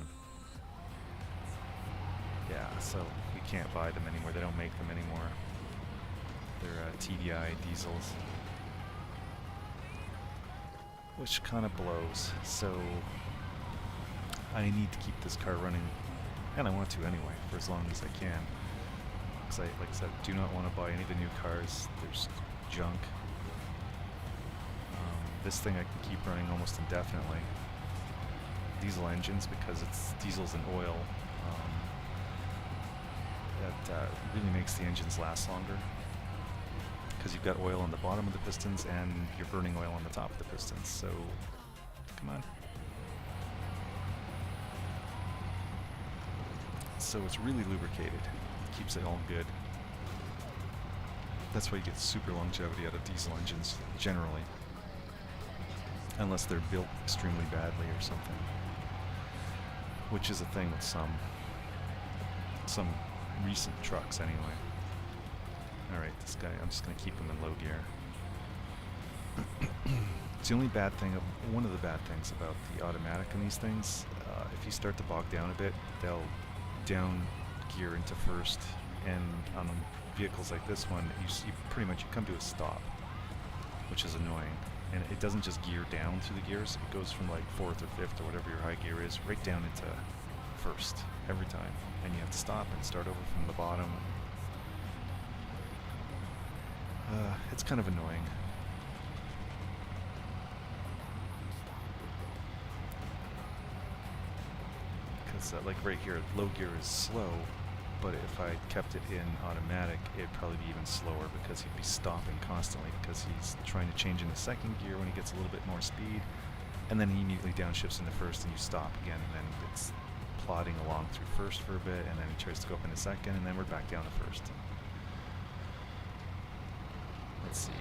yeah, so we can't buy them anymore. They don't make them anymore. They're TDI diesels, which kind of blows. So I need to keep this car running, and I want to anyway, for as long as I can. Because like I said, do not want to buy any of the new cars. There's junk. This thing I can keep running almost indefinitely. Diesel engines, because it's diesels and oil. That really makes the engines last longer, because you've got oil on the bottom of the pistons and you're burning oil on the top of the pistons. So come on. So it's really lubricated. Keeps it all good. That's why you get super longevity out of diesel engines generally, unless they're built extremely badly or something, which is a thing with some recent trucks anyway. Alright, this guy, I'm just going to keep him in low gear. It's the only bad thing, one of the bad things about the automatic in these things, if you start to bog down a bit, they'll down gear into first, and on vehicles like this one, you pretty much come to a stop, which is annoying. And it doesn't just gear down through the gears, it goes from like 4th or 5th or whatever your high gear is, right down into first every time, and you have to stop and start over from the bottom. It's kind of annoying. Because like right here, low gear is slow, but if I kept it in automatic, it'd probably be even slower, because he'd be stopping constantly, because he's trying to change into second gear when he gets a little bit more speed, and then he immediately downshifts into first, and you stop again, and then it's plodding along through first for a bit, and then he tries to go up into second, and then we're back down to first. Let's see.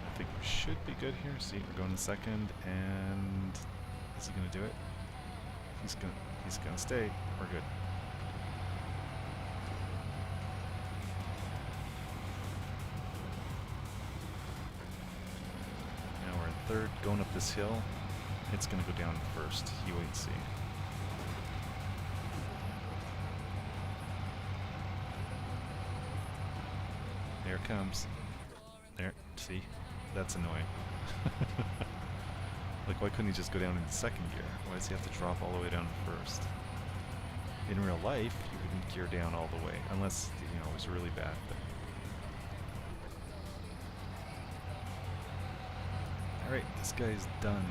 I think we should be good here. See, we're going to second, and is he going to do it? He's going to stay. We're good. Now we're in third, going up this hill. It's going to go down first. You wait and see. There it comes. There, see? That's annoying. Like, why couldn't he just go down into second gear? Why does he have to drop all the way down to first? In real life, you wouldn't gear down all the way, unless, you know, it was really bad. But alright, this guy's done.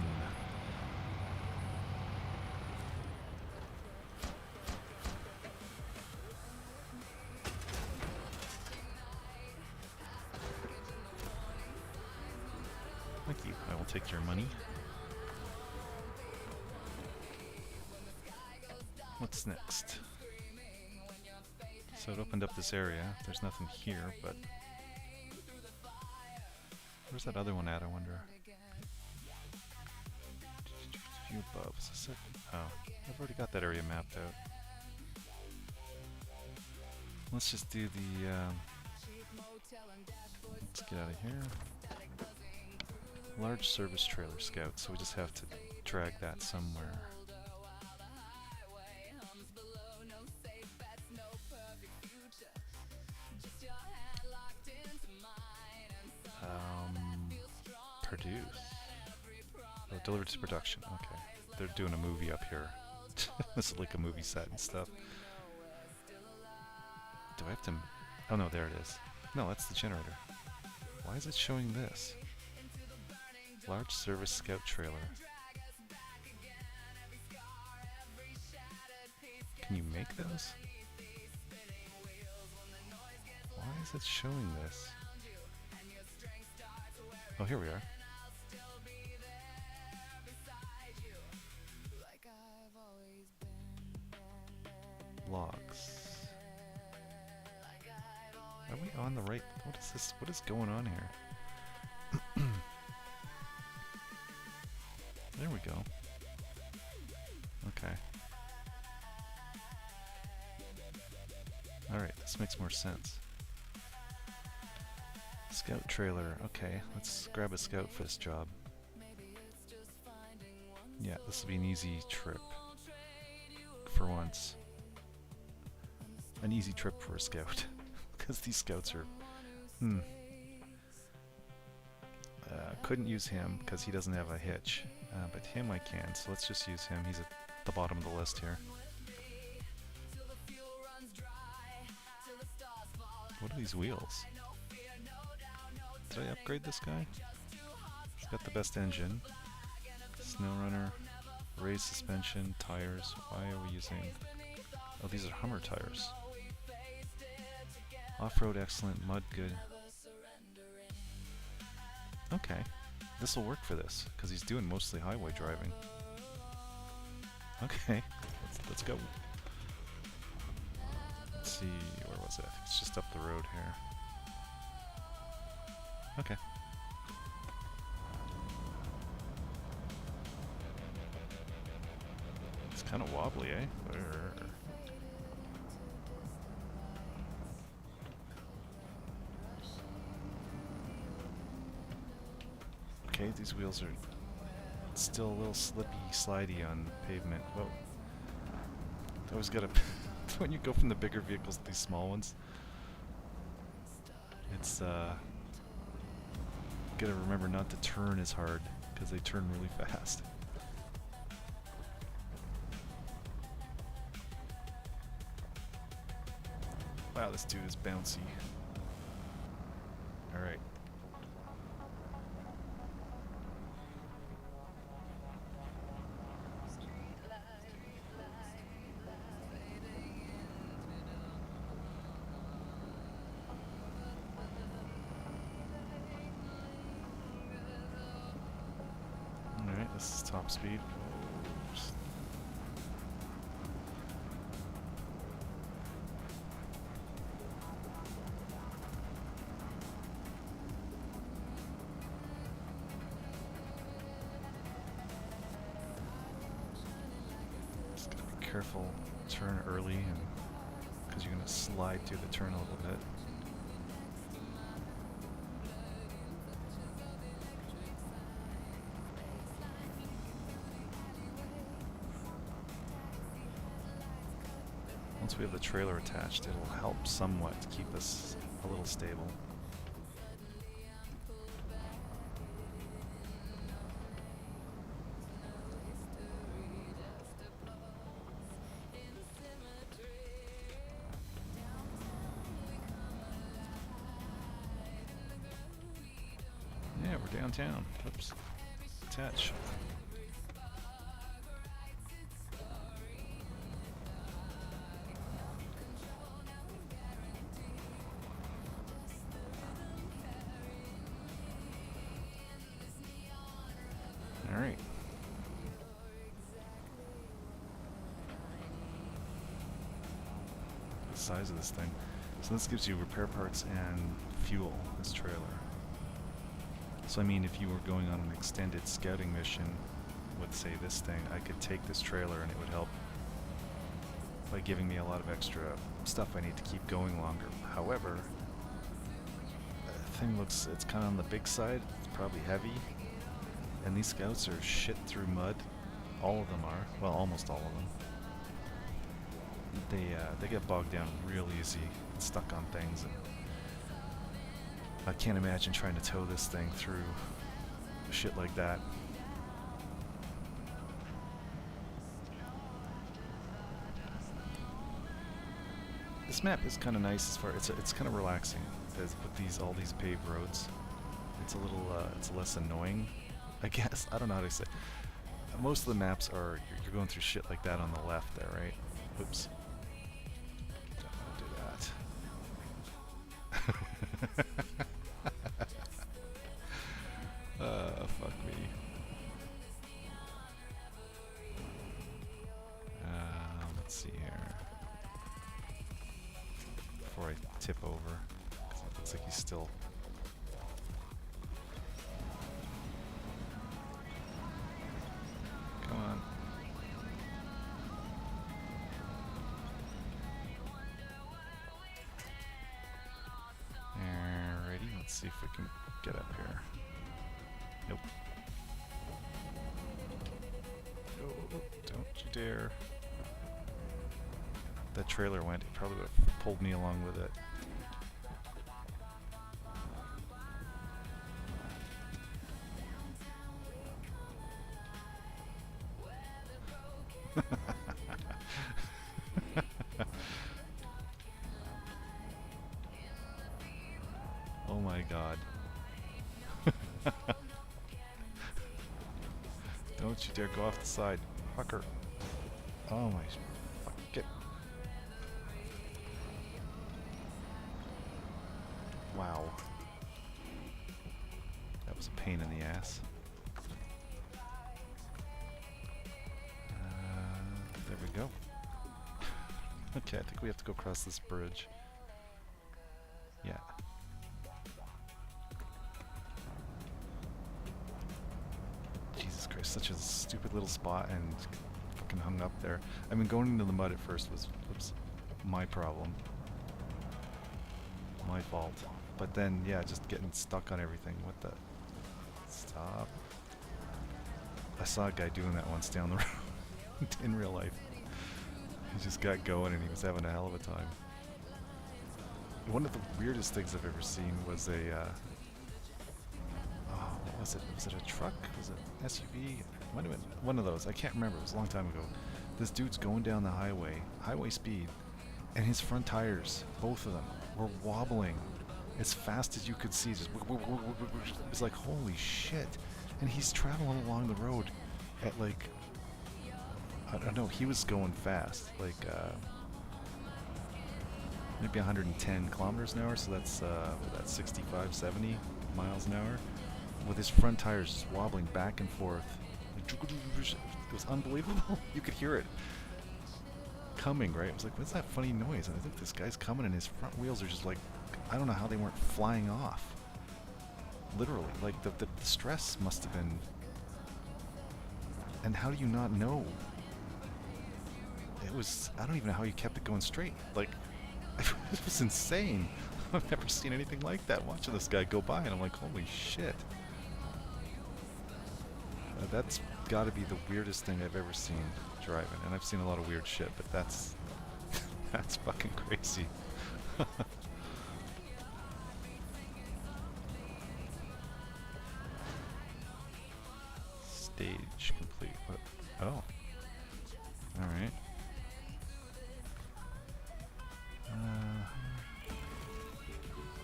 Thank you. I will take your money. What's next? So it opened up this area. There's nothing here, but where's that other one at, I wonder? View above. Is this it? Oh, I've already got that area mapped out. Let's just do the let's get out of here. Large service trailer scout, so we just have to drag that somewhere. Produce. Oh, delivered to production. Okay. They're doing a movie up here. This is like a movie set and stuff. Do I have to... Oh no, there it is. No, that's the generator. Why is it showing this? Large service scout trailer. Can you make those? Why is it showing this? Oh, here we are. logs. Are we on the right? What is this? What is going on here? There we go. Okay. Alright, this makes more sense. Scout trailer. Okay, let's grab a scout for this job. Yeah, this will be an easy trip. For once. An easy trip for a scout. Because these scouts are... couldn't use him because he doesn't have a hitch. But him I can, so let's just use him. He's at the bottom of the list here. What are these wheels? Did I upgrade this guy? He's got the best engine. SnowRunner, raised suspension, tires. Why are we using... Oh, these are Hummer tires. Off-road excellent, mud good. Okay, this will work for this, because he's doing mostly highway driving. Okay, let's go. Let's see, where was it? It's just up the road here. Okay. It's kind of wobbly, eh? Okay, these wheels are still a little slippy, slidey on pavement. Whoa. Always gotta... when you go from the bigger vehicles to these small ones, it's, gotta remember not to turn as hard, because they turn really fast. Wow, this dude is bouncy. Alright. Alright, this is top speed. Oops. Just gotta be careful, turn early, and because you're gonna slide through the turn a little bit. Once we have the trailer attached, it'll help somewhat to keep us a little stable. Yeah, we're downtown. Oops. Attach. Alright. The size of this thing. So this gives you repair parts and fuel, this trailer. So I mean, if you were going on an extended scouting mission with, say, this thing, I could take this trailer and it would help by giving me a lot of extra stuff I need to keep going longer. However, the thing looks, it's kind of on the big side, it's probably heavy. And these scouts are shit through mud. All of them are. Well, almost all of them. They get bogged down real easy, stuck on things, and I can't imagine trying to tow this thing through shit like that. This map is kind of nice as far it's kind of relaxing with all these paved roads. It's a little it's less annoying, I guess. I don't know how to say. Most of the maps are you're going through shit like that on the left there, right? Oops. Don't want to do that. Fuck me. Let's see here. I tip over. 'Cause it looks like he's still... Come on. Alrighty, let's see if we can get up here. Nope. Oh, don't you dare. That trailer went, it probably would have pulled me along with it. Oh my god. Don't you dare go off the side, fucker. Oh my... Fuck it. Wow. That was a pain in the ass. There we go. Okay, I think we have to go across this bridge. Yeah. Jesus Christ, such a stupid little spot and fucking hung up there. I mean, going into the mud at first was, oops, my problem. My fault. But then, yeah, just getting stuck on everything. What the... Stop. I saw a guy doing that once down the road in real life. He just got going and he was having a hell of a time. One of the weirdest things I've ever seen was a... oh, what was it? Was it a truck? Was it an SUV? It might have been one of those. I can't remember. It was a long time ago. This dude's going down the highway speed, and his front tires, both of them, were wobbling as fast as you could see. Just it's like, holy shit. And he's traveling along the road at like, I don't know, he was going fast, like maybe 110 kilometers an hour, so that's 65, 70 miles an hour, with his front tires just wobbling back and forth. It was unbelievable. You could hear it coming, right? It was like, what's that funny noise? And I think this guy's coming and his front wheels are just like, I don't know how they weren't flying off. Literally, like the stress must have been. And how do you not know? It was, I don't even know how you kept it going straight. Like, it was insane. I've never seen anything like that watching this guy go by, and I'm like, holy shit. That's gotta be the weirdest thing I've ever seen driving. And I've seen a lot of weird shit, but that's that's fucking crazy. Stage complete. What? Oh. Alright.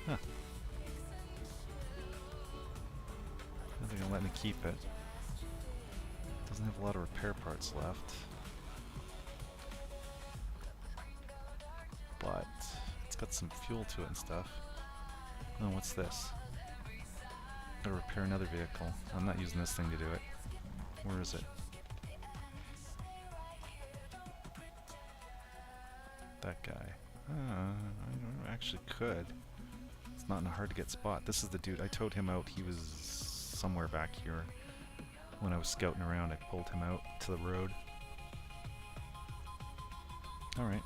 Huh. I think I'll let me keep it. Doesn't have a lot of repair parts left. But it's got some fuel to it and stuff. Oh, what's this? Gotta repair another vehicle. I'm not using this thing to do it. Where is it? That guy. I actually could. It's not in a hard to get spot. This is the dude. I towed him out. He was somewhere back here. When I was scouting around, I pulled him out to the road. Alright.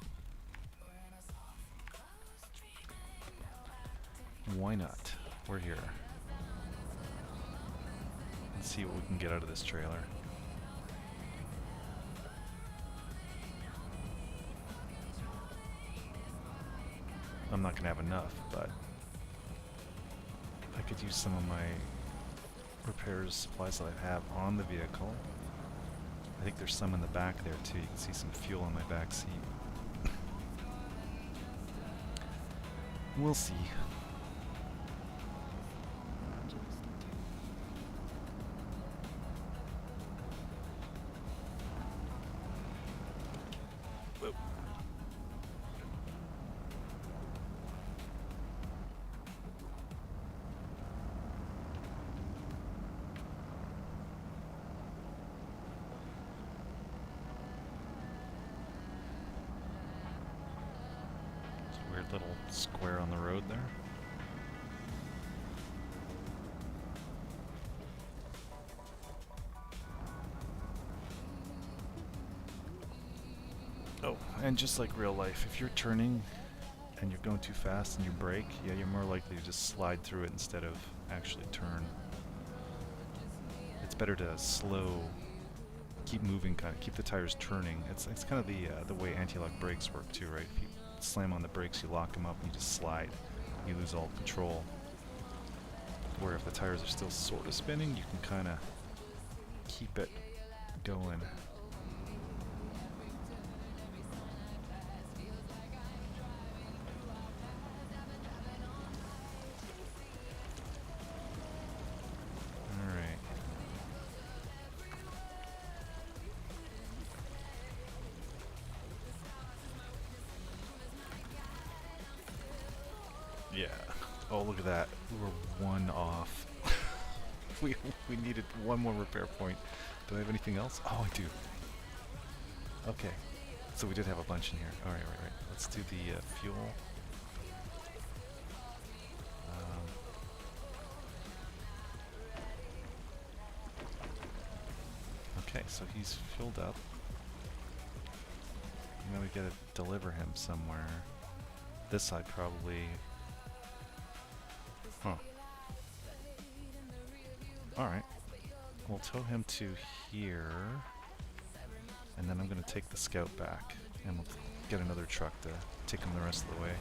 Why not? We're here. Let's see what we can get out of this trailer. I'm not going to have enough, but I could use some of my repairs supplies that I have on the vehicle. I think there's some in the back there too. You can see some fuel in my back seat. We'll see. Whoa. little square on the road there. Oh, and just like real life, if you're turning and you're going too fast and you brake, yeah, you're more likely to just slide through it instead of actually turn. It's better to slow, keep moving, kind of keep the tires turning. It's kind of the way anti-lock brakes work too, right? If you slam on the brakes, you lock them up, and you just slide. You lose all control. Where if the tires are still sort of spinning, you can kind of keep it going. Yeah. Oh, look at that. We're one off. we needed one more repair point. Do I have anything else? Oh, I do. Okay. So we did have a bunch in here. All right, right. Let's do the fuel. Okay, so he's filled up. Now we gotta deliver him somewhere. This side probably. Huh. Alright. We'll tow him to here. And then I'm gonna take the scout back. And we'll get another truck to take him the rest of the way.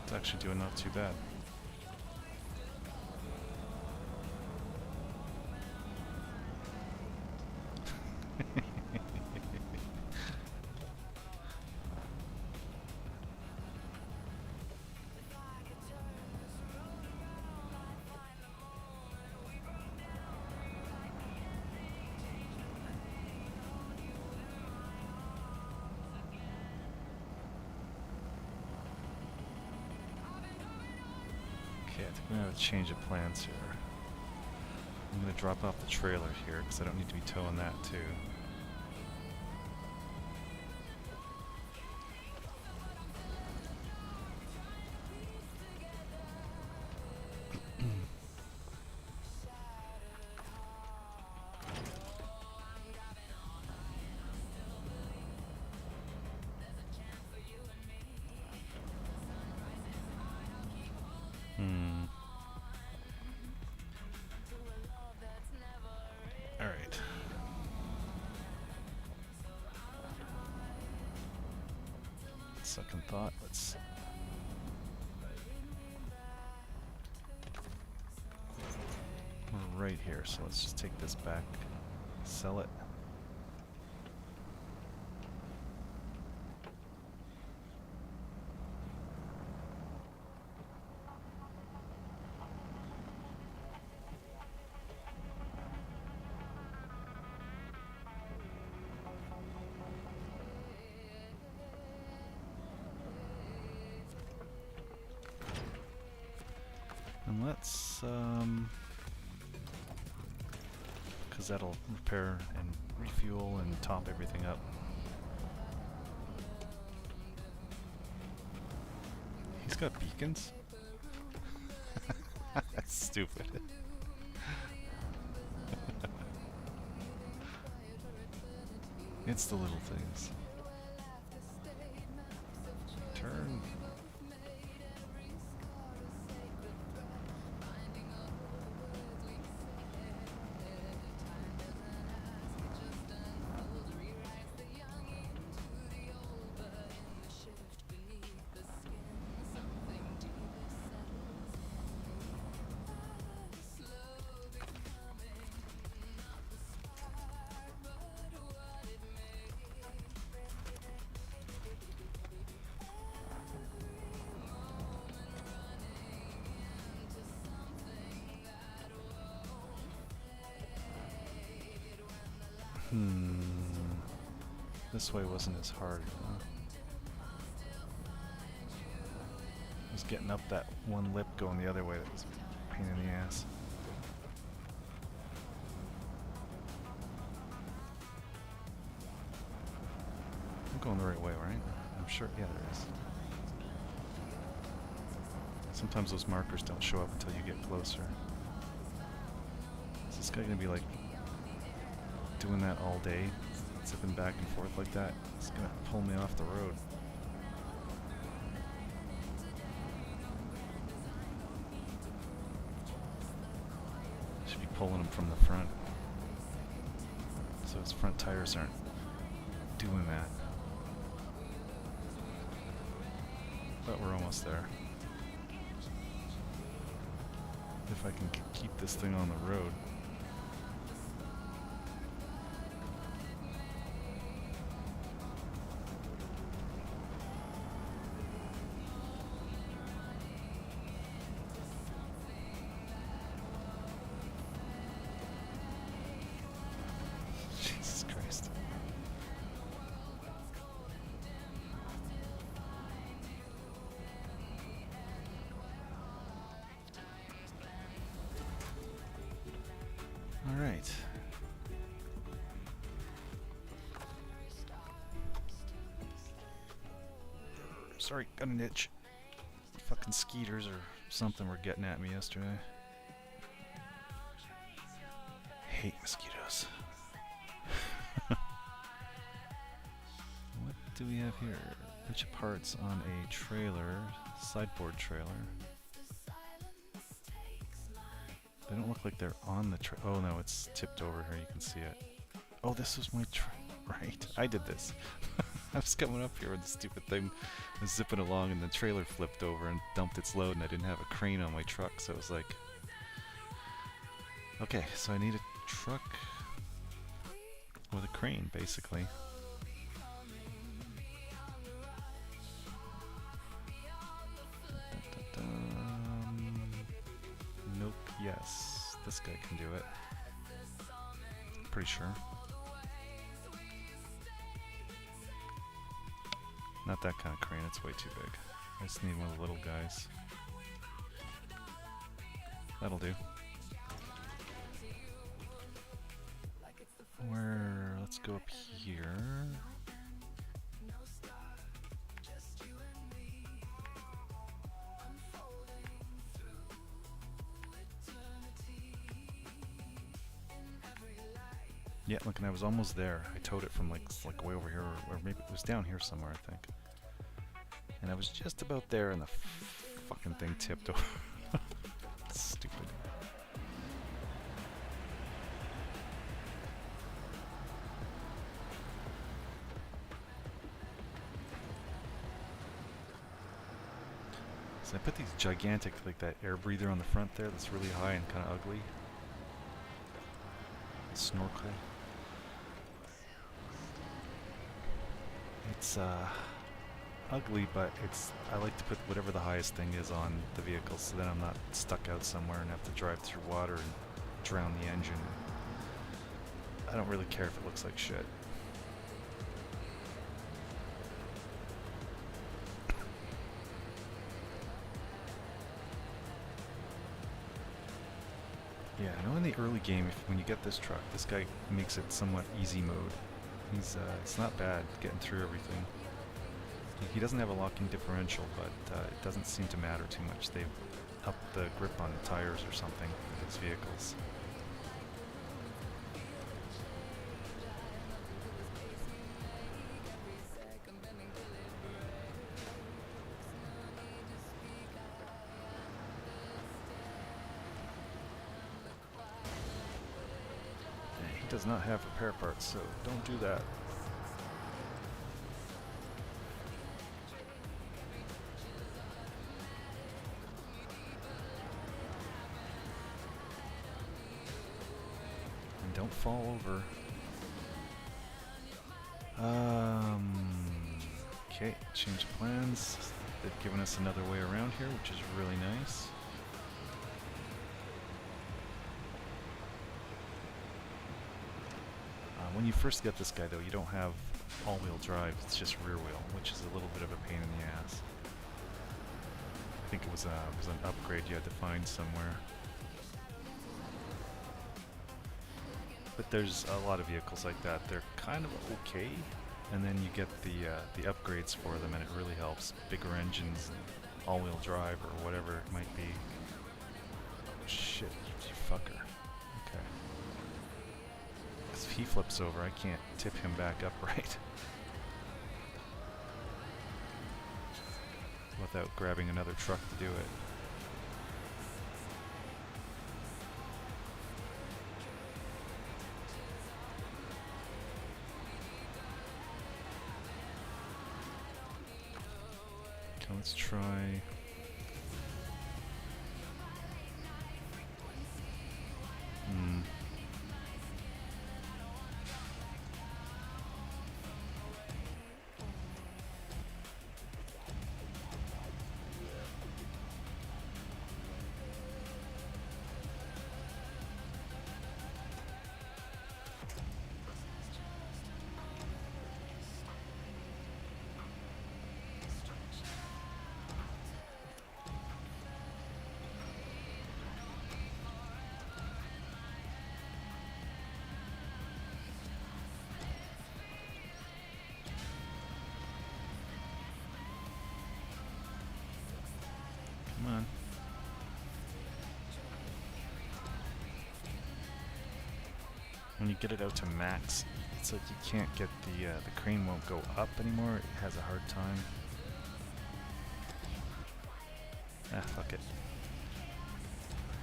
It's actually doing not too bad. Okay, I think I'm going to have a change of plans here. I'm going to drop off the trailer here because I don't need to be towing that too. Alright. Second thought, let's... We're right here, so let's just take this back, sell it. And let's, because that'll repair and refuel and top everything up. He's got beacons? That's stupid. It's the little things. Turn. This way wasn't as hard, huh? I was getting up that one lip going the other way that was a pain in the ass. I'm going the right way, right? I'm sure, yeah, there is. Sometimes those markers don't show up until you get closer. Is this guy gonna be like doing that all day? Zipping back and forth like that? It's gonna pull me off the road. Should be pulling him from the front, so his front tires aren't doing that. But we're almost there. If I can keep this thing on the road. Jesus Christ. All right. Sorry, got an itch. Fucking skeeters or something were getting at me yesterday. Hate mosquitoes. What do we have here? A bunch of parts on a trailer, sideboard trailer. They don't look like they're on the oh no, it's tipped over here, you can see it. Oh, this was my right, I did this. I was coming up here with the stupid thing, I was zipping along and the trailer flipped over and dumped its load and I didn't have a crane on my truck, so it was like... Okay, so I need a truck with a crane, basically. Nope, yes, this guy can do it. Pretty sure. Not that kind of crane, it's way too big. I just need one of the little guys. That'll do. Let's go up here. Yeah, look, and I was almost there. I towed it from like way over here, or maybe it was down here somewhere, I think. And I was just about there, and the fucking thing tipped over. Stupid. So I put these gigantic, like that air breather on the front there that's really high and kind of ugly. Snorkel. It's ugly, but I like to put whatever the highest thing is on the vehicle, so then I'm not stuck out somewhere and have to drive through water and drown the engine. I don't really care if it looks like shit. Yeah, I know in the early game, when you get this truck, this guy makes it somewhat easy mode. It's not bad getting through everything. He doesn't have a locking differential, but it doesn't seem to matter too much. They've upped the grip on the tires or something with his vehicles. Does not have repair parts, so don't do that. And don't fall over. Okay, change plans. They've given us another way around here, which is really nice. When you first get this guy though, you don't have all-wheel drive, it's just rear wheel, which is a little bit of a pain in the ass. I think it was an upgrade you had to find somewhere. But there's a lot of vehicles like that. They're kind of okay, and then you get the upgrades for them, and it really helps. Bigger engines, and all-wheel drive, or whatever it might be. Oh shit, you fucker. Okay. If he flips over, I can't tip him back upright without grabbing another truck to do it. Okay, let's try... Come on. When you get it out to max, it's like you can't get the crane won't go up anymore. It has a hard time. Ah, fuck it.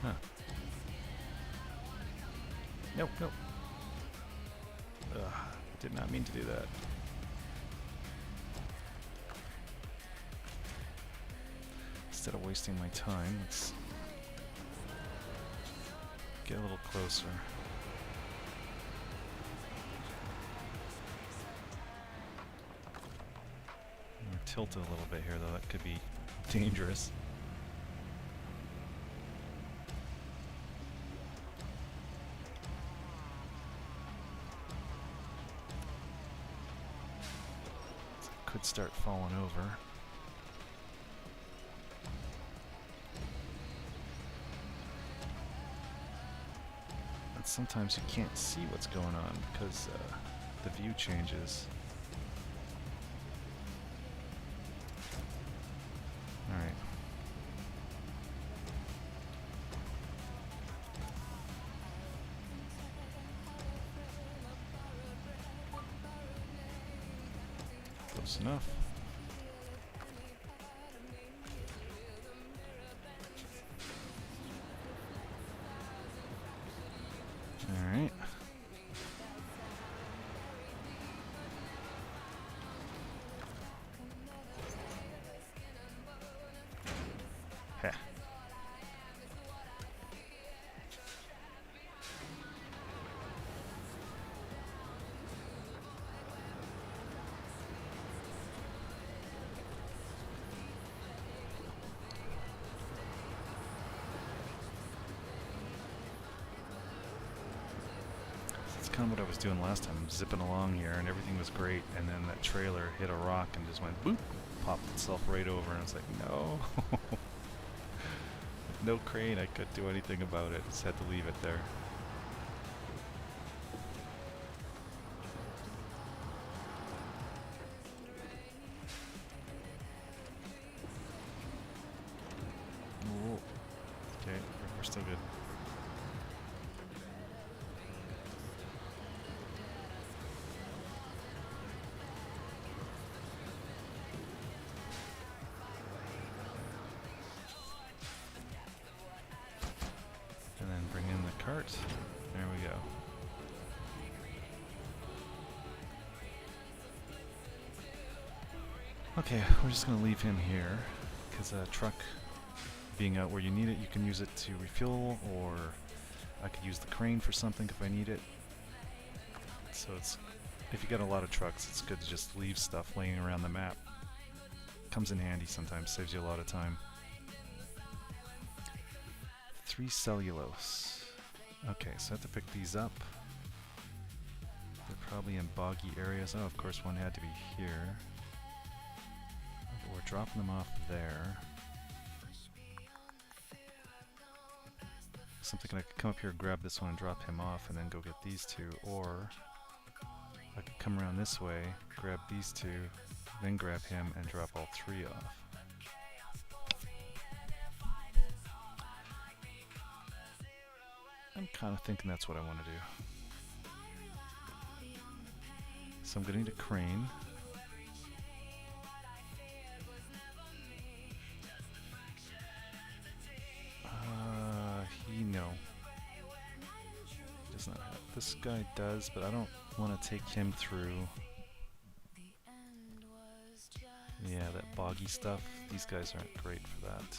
Huh. Nope, nope. Ugh, did not mean to do that. Instead of wasting my time, let's get a little closer. We're tilted a little bit here, though. That could be dangerous. Could start falling over. And sometimes you can't see what's going on because the view changes. Alright. Close enough. All right. Heh. Kind of what I was doing last time, zipping along here and everything was great, and then that trailer hit a rock and just went boop, popped itself right over, and I was like, no. With no crane I couldn't do anything about it, just had to leave it there. Ooh. Okay, we're still good. There we go. Okay, we're just gonna leave him here because a truck being out where you need it, you can use it to refuel, or I could use the crane for something if I need it. So it's, if you get a lot of trucks, it's good to just leave stuff laying around the map. Comes in handy sometimes, saves you a lot of time. 3 cellulose. Okay, so I have to pick these up. They're Probably in boggy areas. Oh, of course one had to be here. But we're dropping them off there. So I'm thinking I could come up here, grab this one and drop him off and then go get these two. Or I could come around this way, grab these two, then grab him and drop all three off. I'm kind of thinking that's what I want to do. So I'm going to need a crane. No. He does not have. This guy does, but I don't want to take him through. Yeah, that boggy stuff. These guys aren't great for that.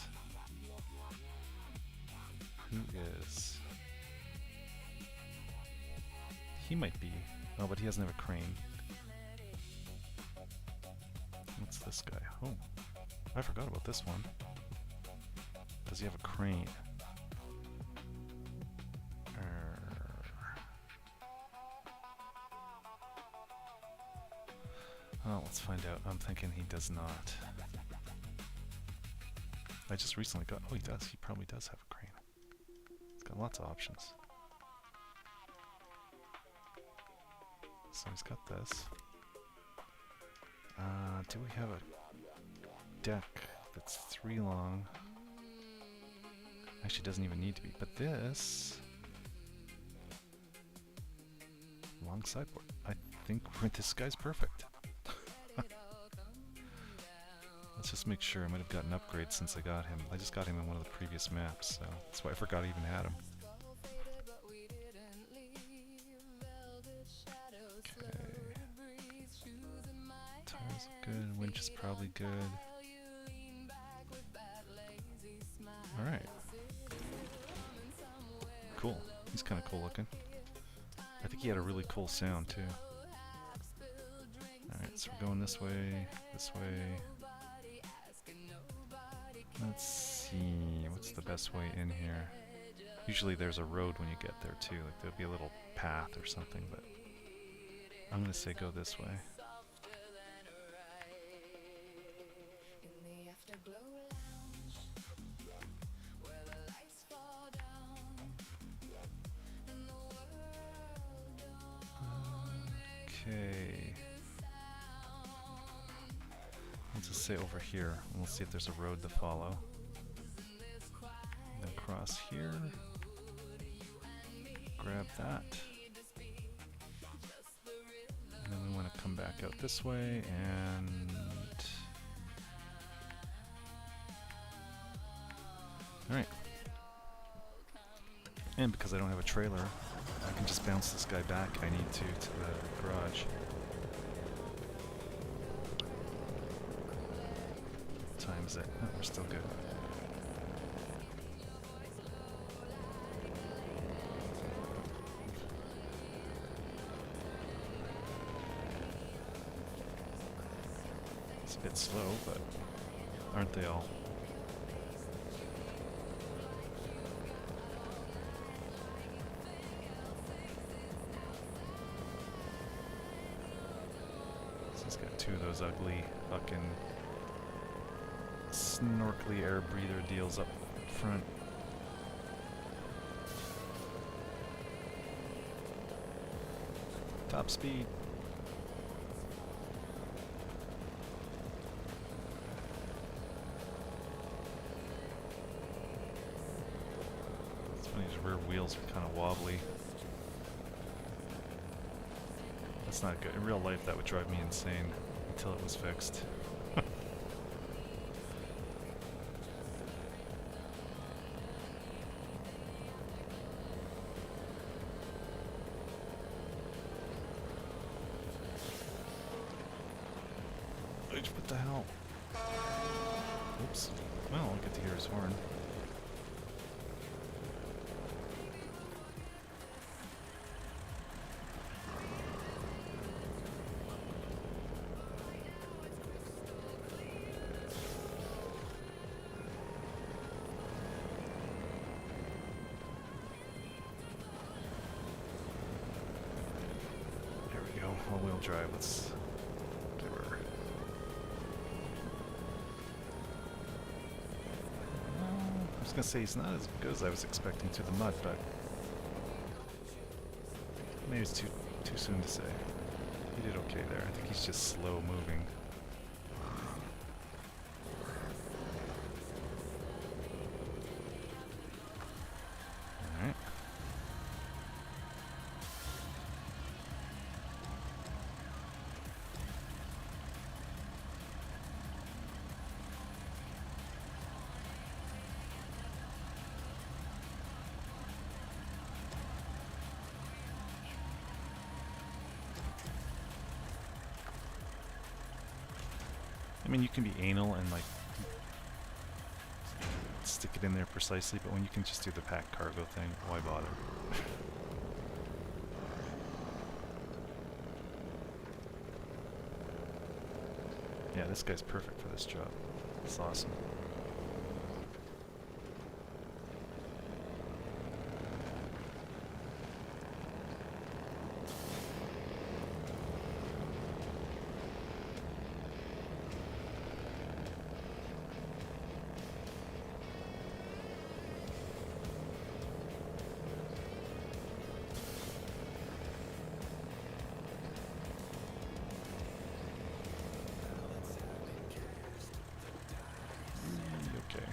Who is? He might be. Oh, but he doesn't have a crane. What's this guy? Oh, I forgot about this one. Does he have a crane? Oh, let's find out. I'm thinking he does not. I just recently got... Oh, he does. He probably does have a crane. He's got lots of options. So he's got this. Do we have a deck that's 3 long? Actually, doesn't even need to be. But this... long sideboard. I think this guy's perfect. Let's just make sure. I might have gotten upgrades since I got him. I just got him in one of the previous maps, so that's why I forgot I even had him. Okay. Tires are good. Winch is probably good. Alright. Cool. He's kind of cool looking. I think he had a really cool sound too. Alright, so we're going this way, this way. Let's see, what's the best way in here? Usually there's a road when you get there too, like there'll be a little path or something, but I'm gonna say go this way. Okay. Let's just say over here, and we'll see if there's a road to follow. Then cross here. Grab that. And then we want to come back out this way and... Alright. And because I don't have a trailer, I can just bounce this guy back if I need to the garage. Times it. Oh, we're still good. It's a bit slow, but aren't they all? So he's got 2 of those ugly fucking snorkely air breather deals up front. Top speed. It's funny, his rear wheels are kind of wobbly. That's not good. In real life, that would drive me insane until it was fixed. What the hell? Oops. Well, I'll get to hear his horn. There we go. all-wheel drive. Let's give her... I was gonna say he's not as good as I was expecting through the mud, but maybe it's too soon to say. He did okay there. I think he's just slow moving. Alright. I mean, you can be anal and like stick it in there precisely, but when you can just do the pack cargo thing, why bother? Yeah, this guy's perfect for this job. It's awesome. Okay.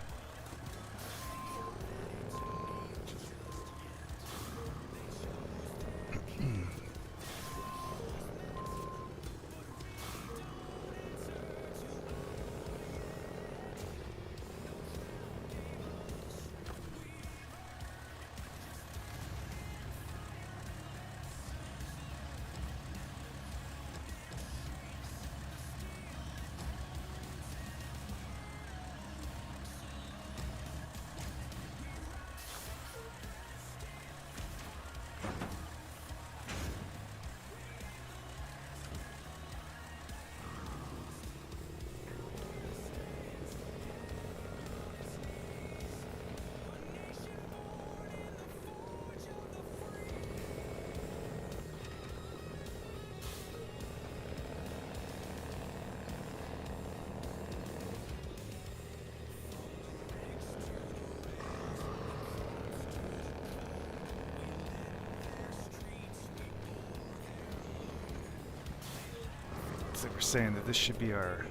They were saying that this should be our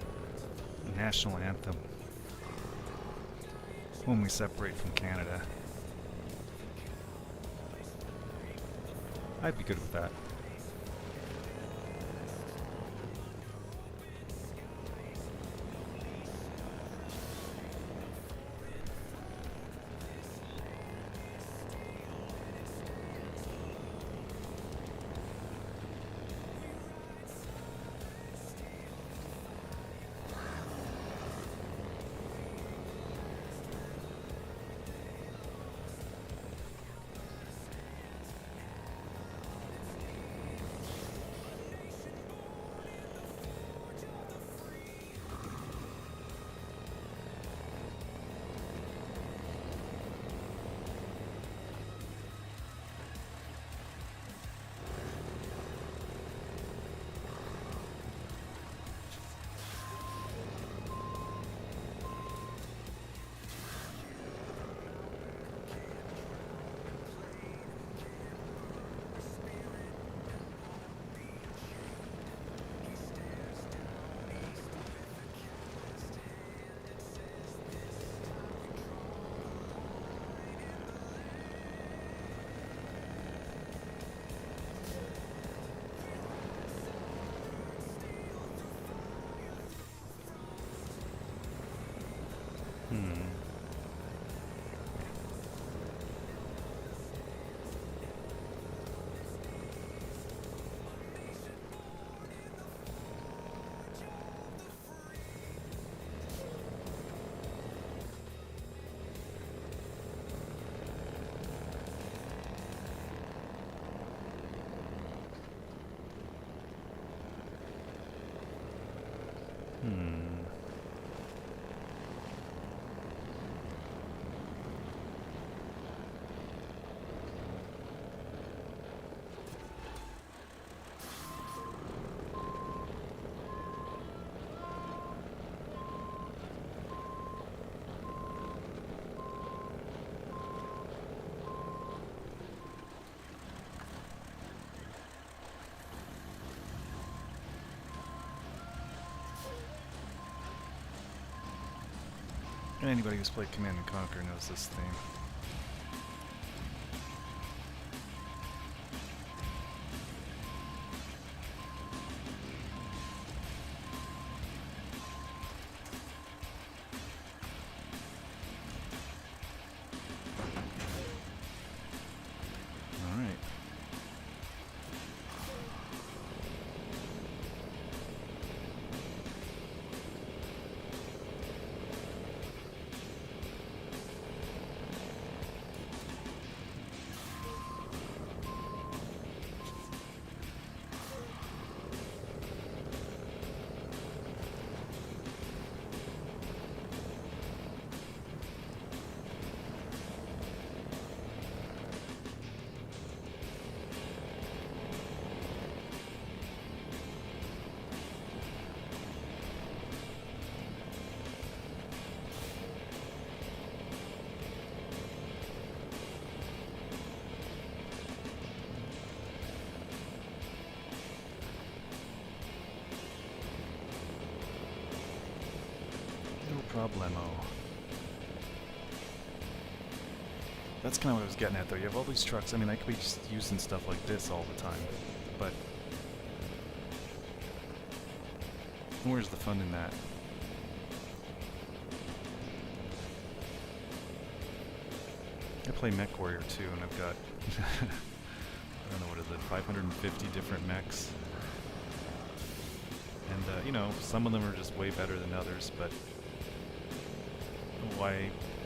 national anthem when we separate from Canada. I'd be good with that. And anybody who's played Command & Conquer knows this theme. Problemo. That's kind of what I was getting at, though. You have all these trucks. I mean, I could be just using stuff like this all the time, but where's the fun in that? I play Mech Warrior too, and I've got I don't know, what is it, 550 different mechs, and you know, some of them are just way better than others, but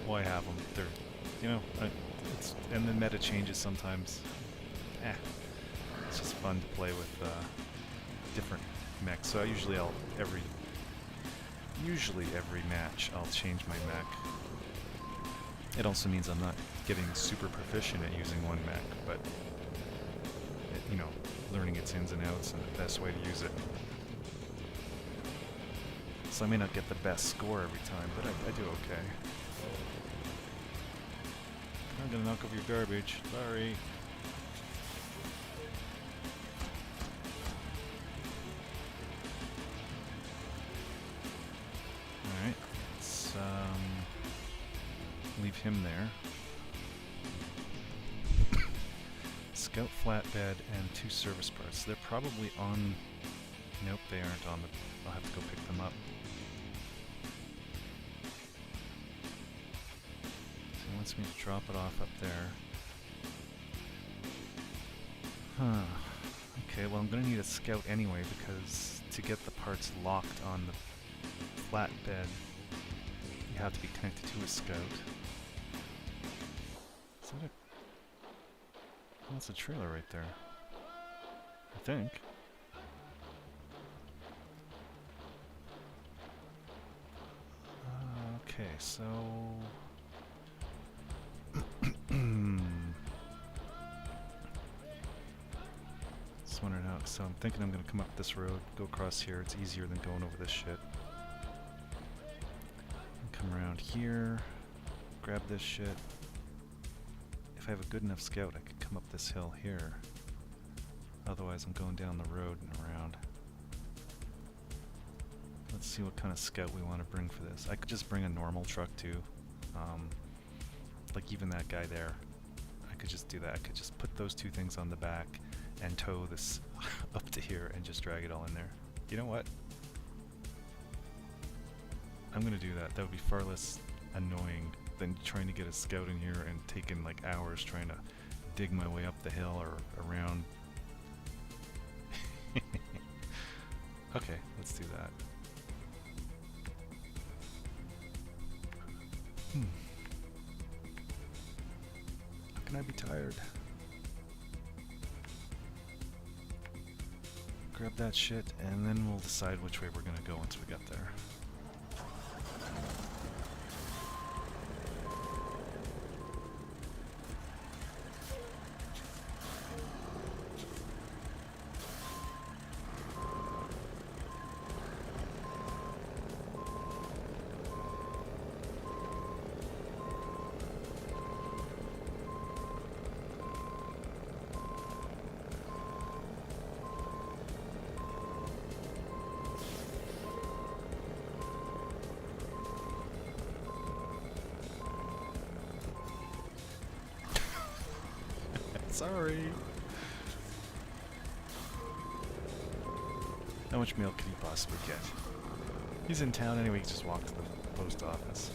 why have them? They're, you know, and the meta changes sometimes. It's just fun to play with different mechs. So usually every match I'll change my mech. It also means I'm not getting super proficient at using one mech, but you know, learning its ins and outs and the best way to use it. So I may not get the best score every time, but I do okay. I'm gonna knock over your garbage. Sorry. Alright, let's leave him there. Scout flatbed and 2 service parts. They're probably on... Nope, they aren't on the... I'll have to go pick them up. So he wants me to drop it off up there. Huh. Okay, well I'm gonna need a scout anyway, because to get the parts locked on the flatbed, you have to be connected to a scout. Is that a... Oh, that's a trailer right there. I think. Okay, so... Just wondering how... So I'm thinking I'm gonna come up this road, go across here. It's easier than going over this shit. Come around here, grab this shit. If I have a good enough scout, I could come up this hill here. Otherwise, I'm going down the road and around. Let's see what kind of scout we want to bring for this. I could just bring a normal truck too. Like even that guy there. I could just do that. I could just put those 2 things on the back and tow this up to here and just drag it all in there. You know what? I'm gonna do that. That would be far less annoying than trying to get a scout in here and taking like hours trying to dig my way up the hill or around. Okay, let's do that. How can I be tired? Grab that shit and then we'll decide which way we're gonna go once we get there. Sorry. How much mail could he possibly get? He's in town anyway, he just walked to the post office.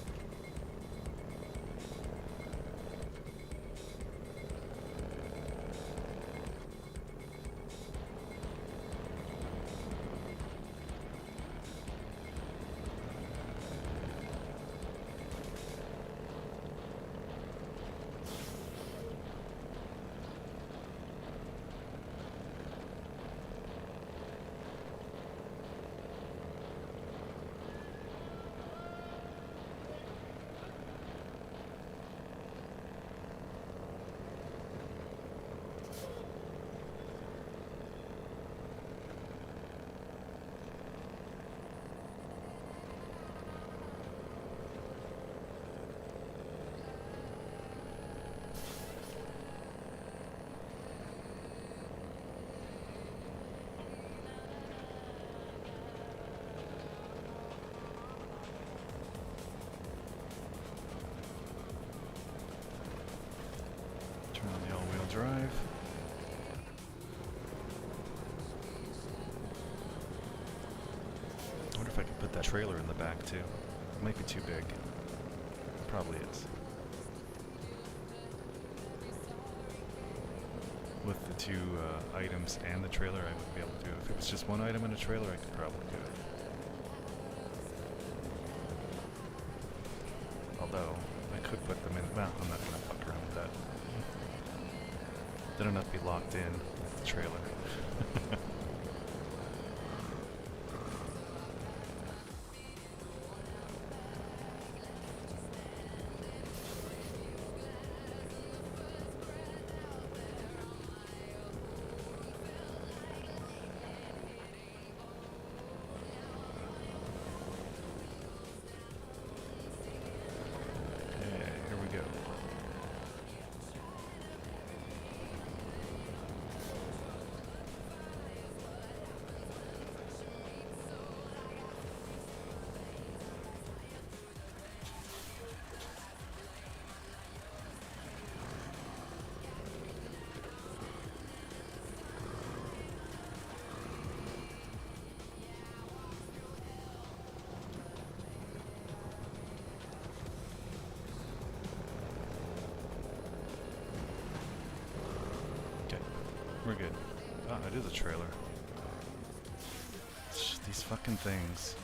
Turn on the all-wheel drive. I wonder if I could put that trailer in the back too. It might be too big. Probably is. With the two items and the trailer, I would be able to do it. If it was just one item and a trailer, I could probably do it. Although, I could put them in. Well, I'm not going to fuck around with that. They don't have to be locked in with the trailer. We're good. Ah, it is a trailer. These fucking things.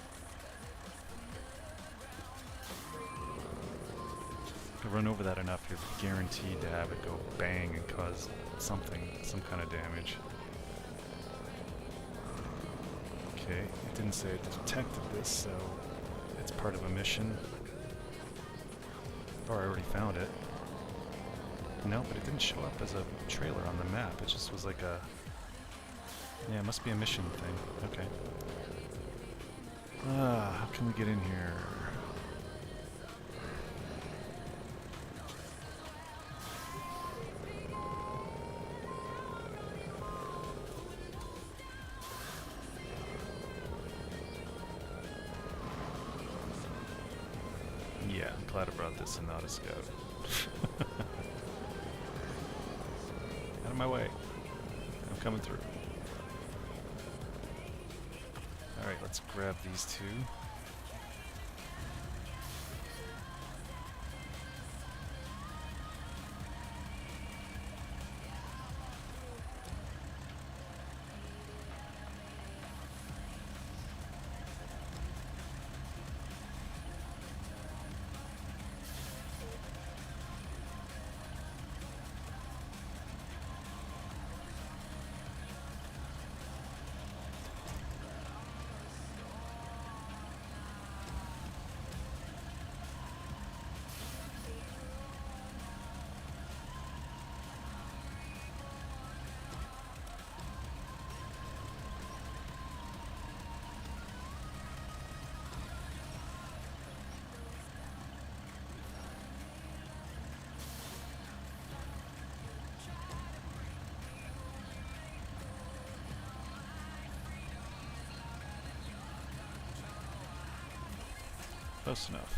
If you run over that enough, you're guaranteed to have it go bang and cause something, some kind of damage. Okay, it didn't say it detected this, so it's part of a mission. Or I already found it. No, but it didn't show up as a trailer on the map. It just was like a... Yeah, it must be a mission thing. Okay. How can we get in here? Yeah, I'm glad I brought this and not a scout. Out of my way. I'm coming through. Alright, let's grab these two. Close enough.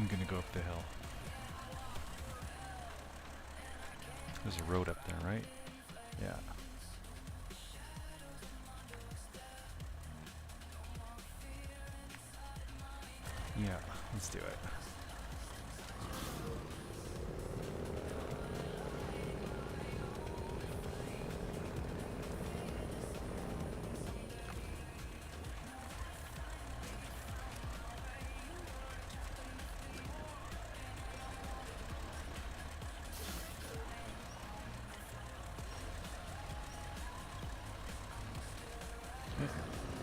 gonna go up the hill. There's a road up there, right? Yeah. Yeah, let's do it.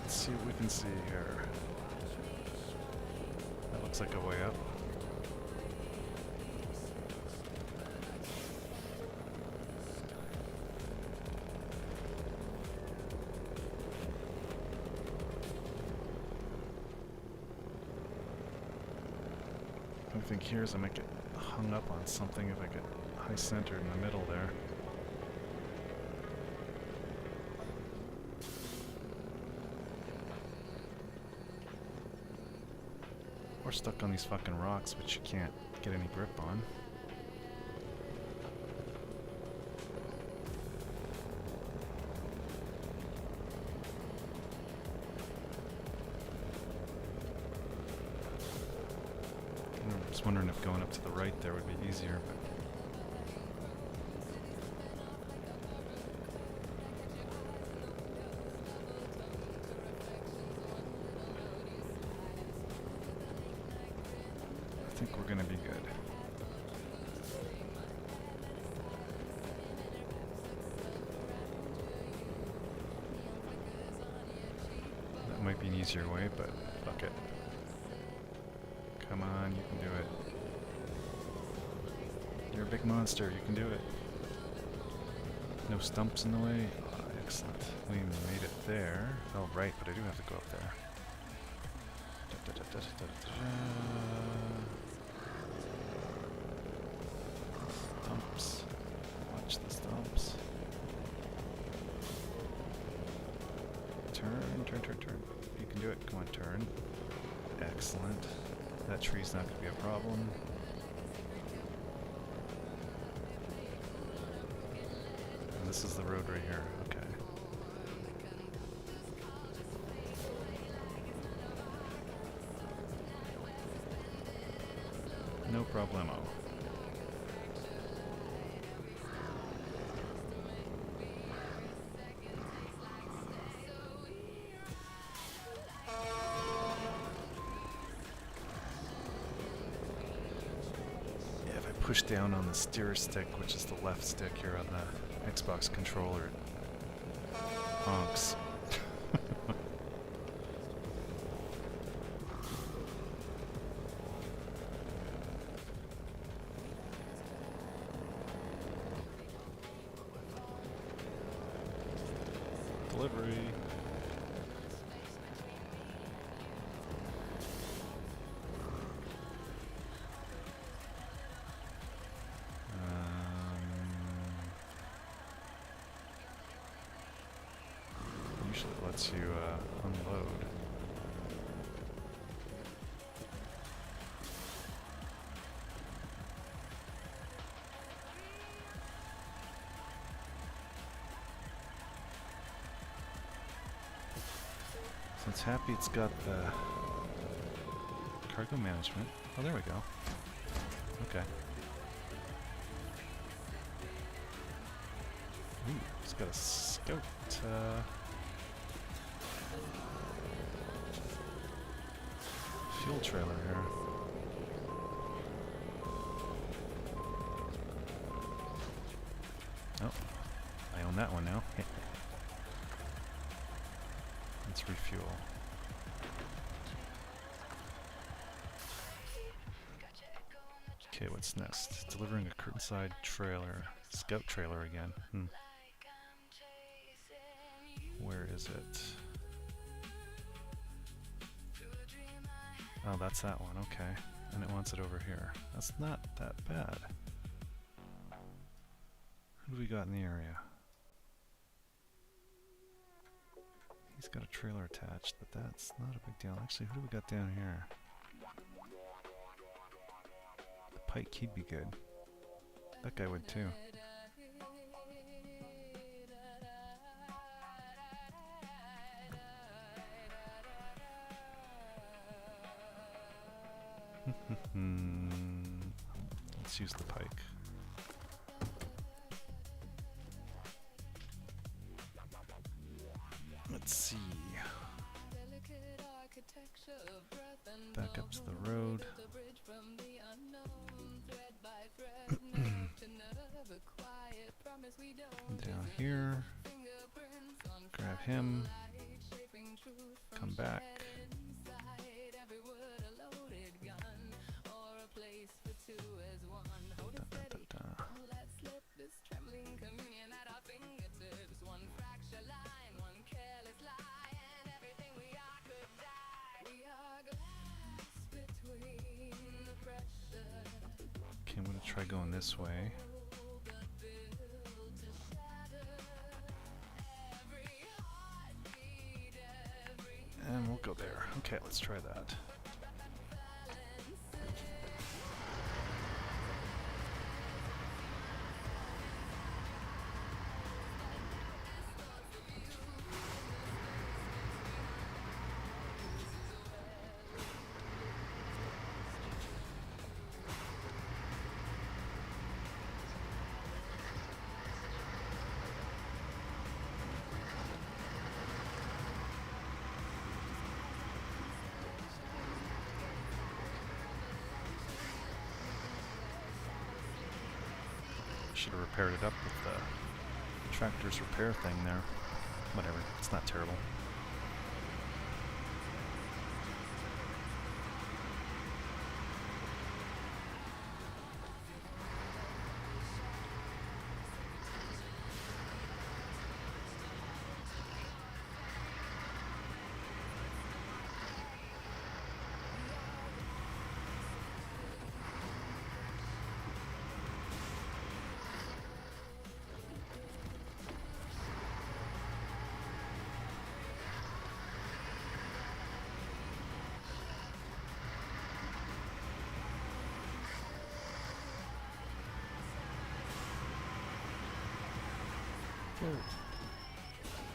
Let's see what we can see here. That looks like a way up. I think here is I might get hung up on something if I get high centered in the middle there. Or stuck on these fucking rocks, which you can't get any grip on. I'm just wondering if going up to the right there would be easier, but I think we're gonna be good. That might be an easier way, but fuck it. Come on, you can do it. You're a big monster, you can do it. No stumps in the way. Oh, excellent. We made it there. Oh, right, but I do have to go up there. Stumps. Watch the stumps. Turn, turn, turn, turn. You can do it. Come on, turn. Excellent. That tree's not going to be a problem. And this is the road right here. Okay. No problemo. Push down on the steer stick, which is the left stick here on the Xbox controller. Honks. Delivery. Usually it lets you unload. So it's happy it's got the cargo management. Oh, there we go. Okay. Ooh, it's got a scout. Fuel trailer here. Oh, I own that one now. Let's refuel. Okay, what's next? Delivering a curtainside trailer. Scout trailer again. Where is it? Oh, that's that one, okay. And it wants it over here. That's not that bad. Who do we got in the area? He's got a trailer attached, but that's not a big deal. Actually, who do we got down here? pike, he'd be good. That guy would too. Let's use the pike. Let's see. Back up to the road. Down here. Grab him. Come back. Okay, I'm gonna try going this way. And we'll go there. Okay, let's try that. Should have repaired it up with the tractor's repair thing there. Whatever, it's not terrible.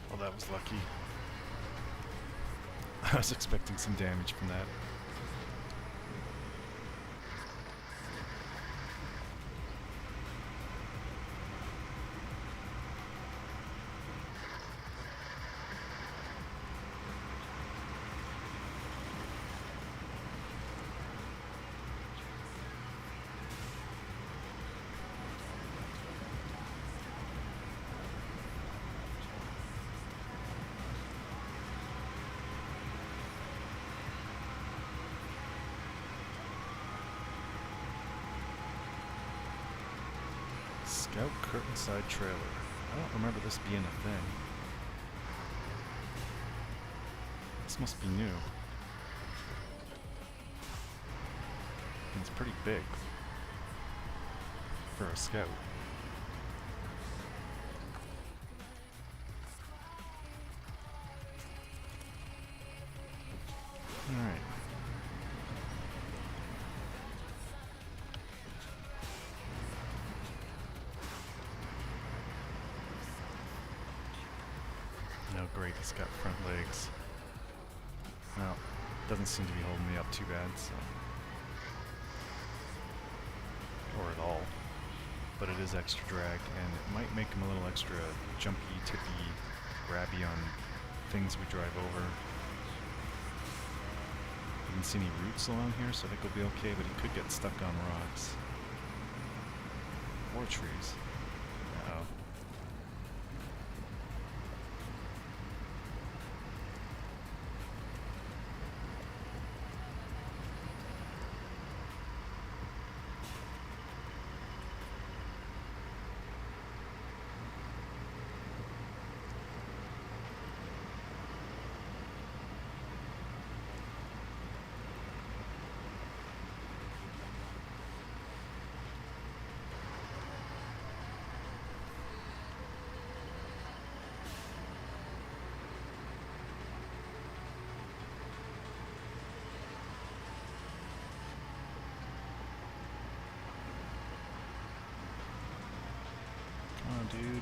Well, that was lucky. I was expecting some damage from that. Scout curtainside trailer. I don't remember this being a thing. This must be new. And it's pretty big for a scout. Alright. No, great, he's got front legs. Well, doesn't seem to be holding me up too bad, so. Or at all. But it is extra drag, and it might make him a little extra jumpy, tippy, grabby on things we drive over. I didn't see any roots along here, so I think he'll be okay, but he could get stuck on rocks. Or trees. Uh-oh. on, dude.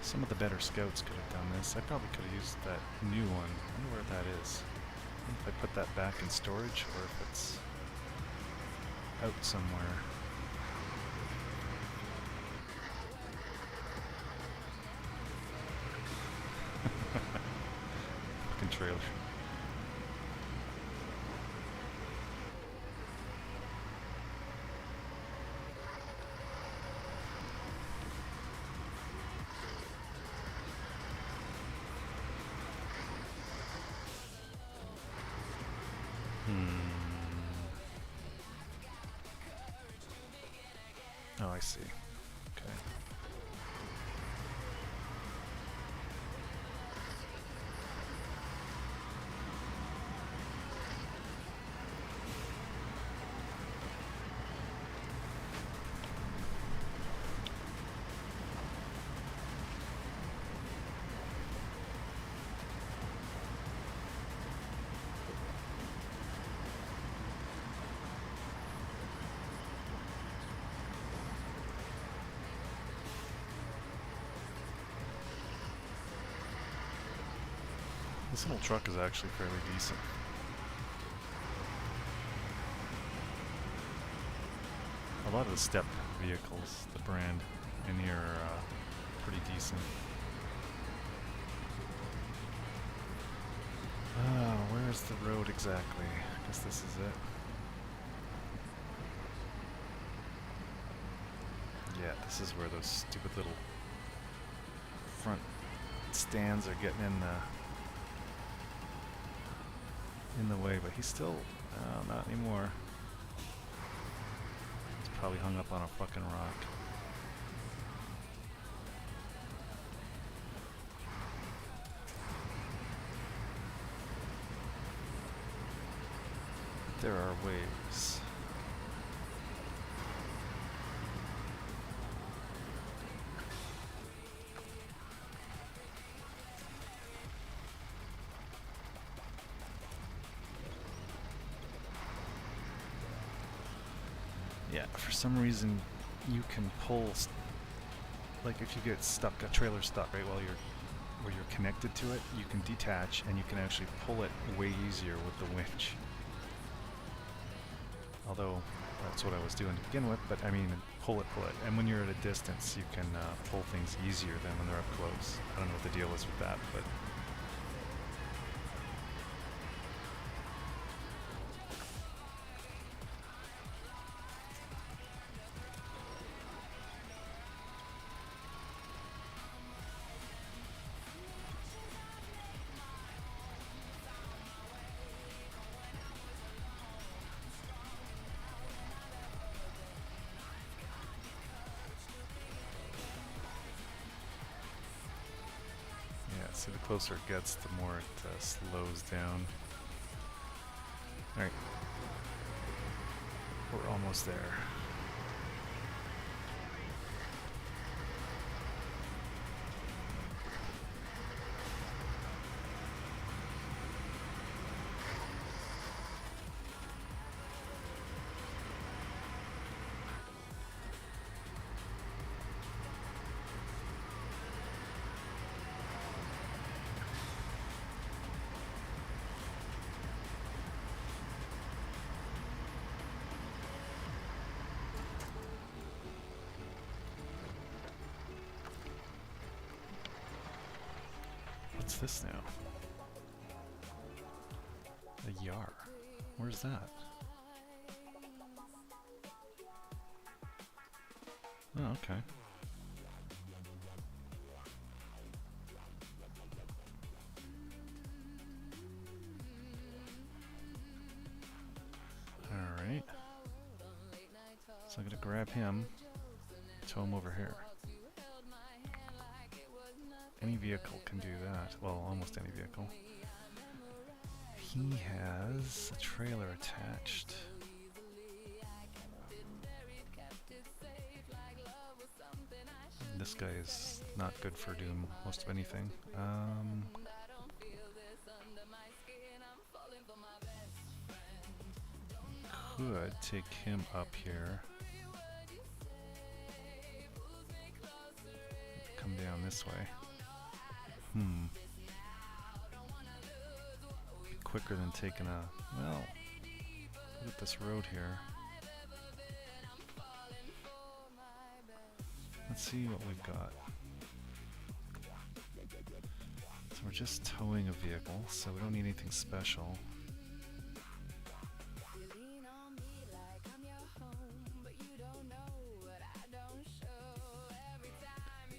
Some of the better scouts could have done this. I probably could have used that new one. I wonder where that is. I wonder if I put that back in storage or if it's out somewhere. Fucking trailer. Oh, I see. Okay. This little truck is actually fairly decent. A lot of the step vehicles, the brand in here are pretty decent. Where's the road exactly? I guess this is it. Yeah, this is where those stupid little front stands are getting in the way, but he's still not anymore. He's probably hung up on a fucking rock. There are waves. Yeah, for some reason you can pull, like if you get stuck, a trailer stuck right while where you're connected to it, you can detach and you can actually pull it way easier with the winch. Although that's what I was doing to begin with, but I mean, pull it. And when you're at a distance, you can pull things easier than when they're up close. I don't know what the deal is with that, but see, the closer it gets, the more it slows down. Alright. We're almost there. What's this now? A Yar. Where's that? Oh, okay. Alright. So I'm gonna grab him, tow him over here. Any vehicle can do that. Well, almost any vehicle. He has a trailer attached. This guy is not good for doing most of anything. could take him up here. Come down this way. Quicker than taking a... Well, look at this road here. Let's see what we've got. So we're just towing a vehicle, so we don't need anything special.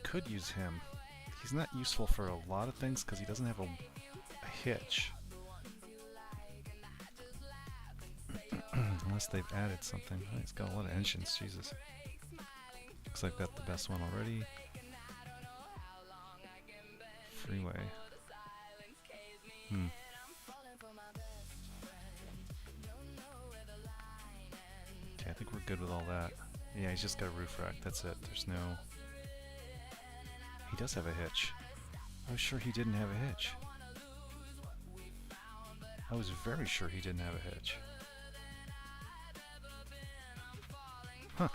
Could use him. He's not useful for a lot of things because he doesn't have a hitch. Unless they've added something. Oh, he's got a lot of engines, Jesus. Looks like I've got the best one already. Freeway. Okay, I think we're good with all that. Yeah, he's just got a roof rack, that's it. There's no... He does have a hitch. I was sure he didn't have a hitch. I was very sure he didn't have a hitch. Huh.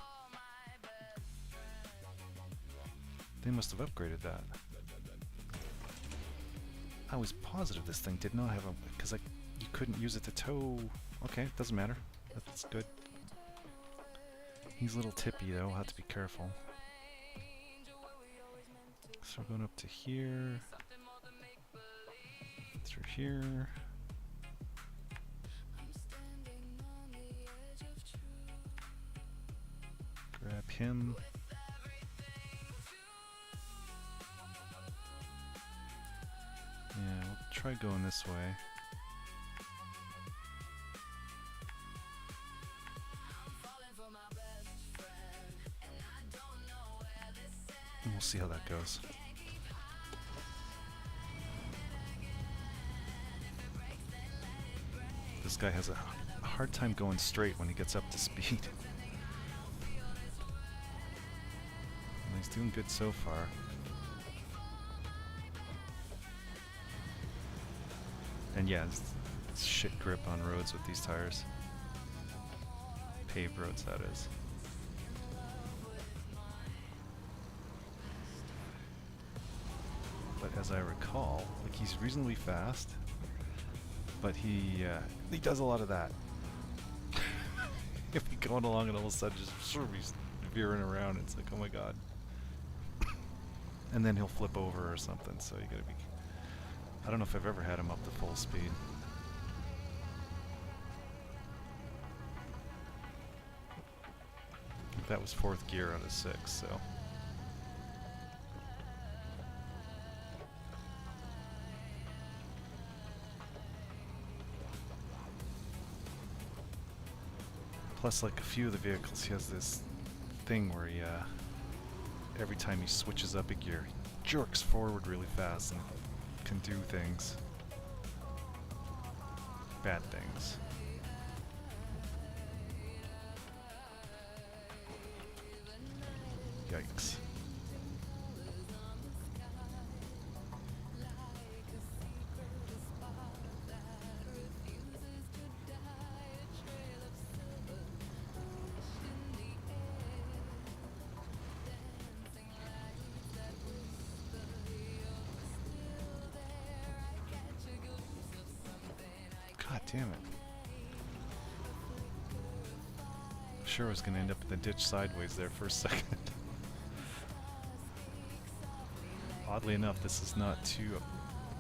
They must have upgraded that. I was positive this thing did not have a... Because you couldn't use it to tow... Okay, doesn't matter. That's good. He's a little tippy though, I'll have to be careful. So we're going up to here. Through here. Grab him. Yeah, we'll try going this way. And we'll see how that goes. This guy has a hard time going straight when he gets up to speed. And he's doing good so far. And yeah, it's shit grip on roads with these tires. Paved roads, that is. But as I recall, like, he's reasonably fast, but he does a lot of that. If he's going along and all of a sudden just sort of he's veering around, it's like, oh my god. And then he'll flip over or something, so you gotta be... I don't know if I've ever had him up to full speed. That was 4th gear out of 6, so... Plus, like, a few of the vehicles, he has this thing where he, every time he switches up a gear, he jerks forward really fast and can do things. Bad things. Yikes. God damn it. Sure I was gonna end up in the ditch sideways there for a second. Oddly enough, this is not too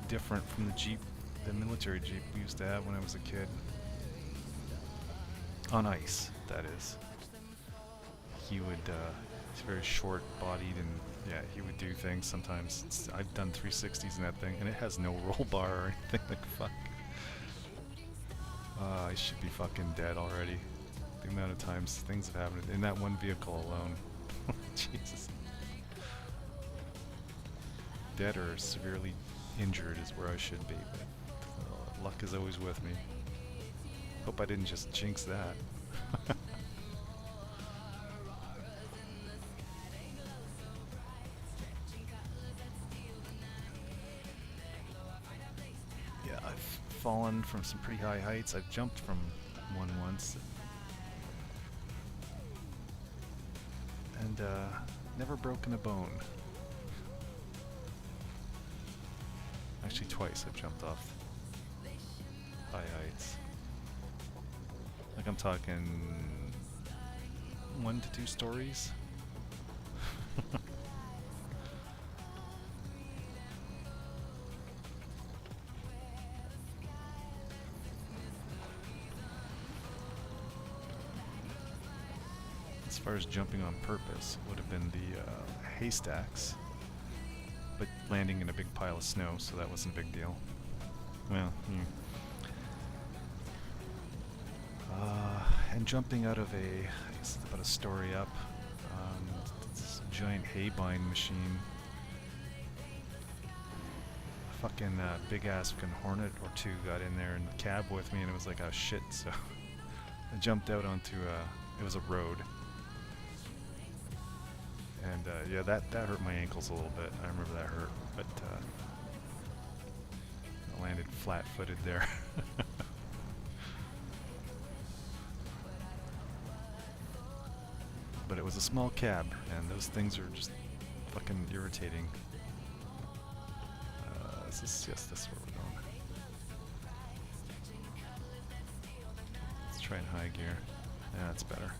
different from the Jeep, the military Jeep we used to have when I was a kid. On ice, that is. He would, he's very short-bodied and, yeah, he would do things sometimes. I've done 360s in that thing, and it has no roll bar or anything, like, fuck. I should be fucking dead already. The amount of times things have happened in that one vehicle alone. Jesus. Dead or severely injured is where I should be, but luck is always with me. Hope I didn't just jinx that. Yeah, I've fallen from some pretty high heights. I've jumped from one once. and never broken a bone. Actually, twice I've jumped off high heights. Like I'm talking 1 to 2 stories. As far as jumping on purpose, would have been the haystacks, but landing in a big pile of snow, so that wasn't a big deal. Well, and jumping out of a, I guess it's about a story up, this giant hay bind machine. A fucking big ass fucking Hornet or 2 got in there in the cab with me, and it was like, oh shit, so I jumped out onto, it was a road. And yeah, that hurt my ankles a little bit. I remember that hurt, but I landed flat-footed there. But it was a small cab, and those things are just fucking irritating. Yes, this is where we're going. Let's try in high gear. Yeah, that's better.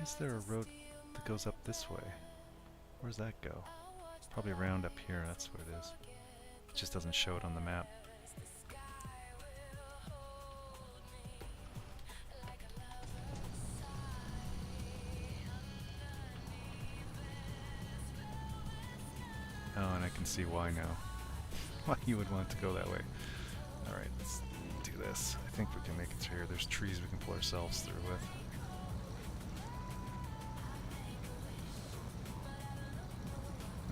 Is there a road that goes up this way? Where does that go? Probably around up here, that's what it is. It just doesn't show it on the map. Oh, and I can see why now. Why you would want to go that way. Alright, let's do this. I think we can make it through here. There's trees we can pull ourselves through with.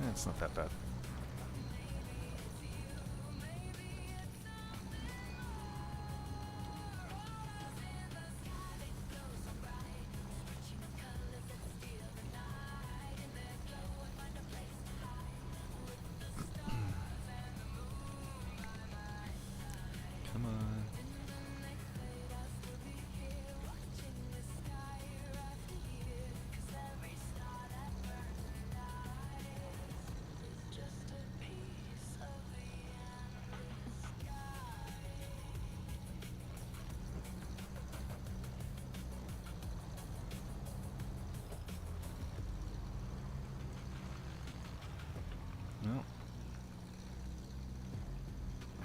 It's not that bad. Come on. No.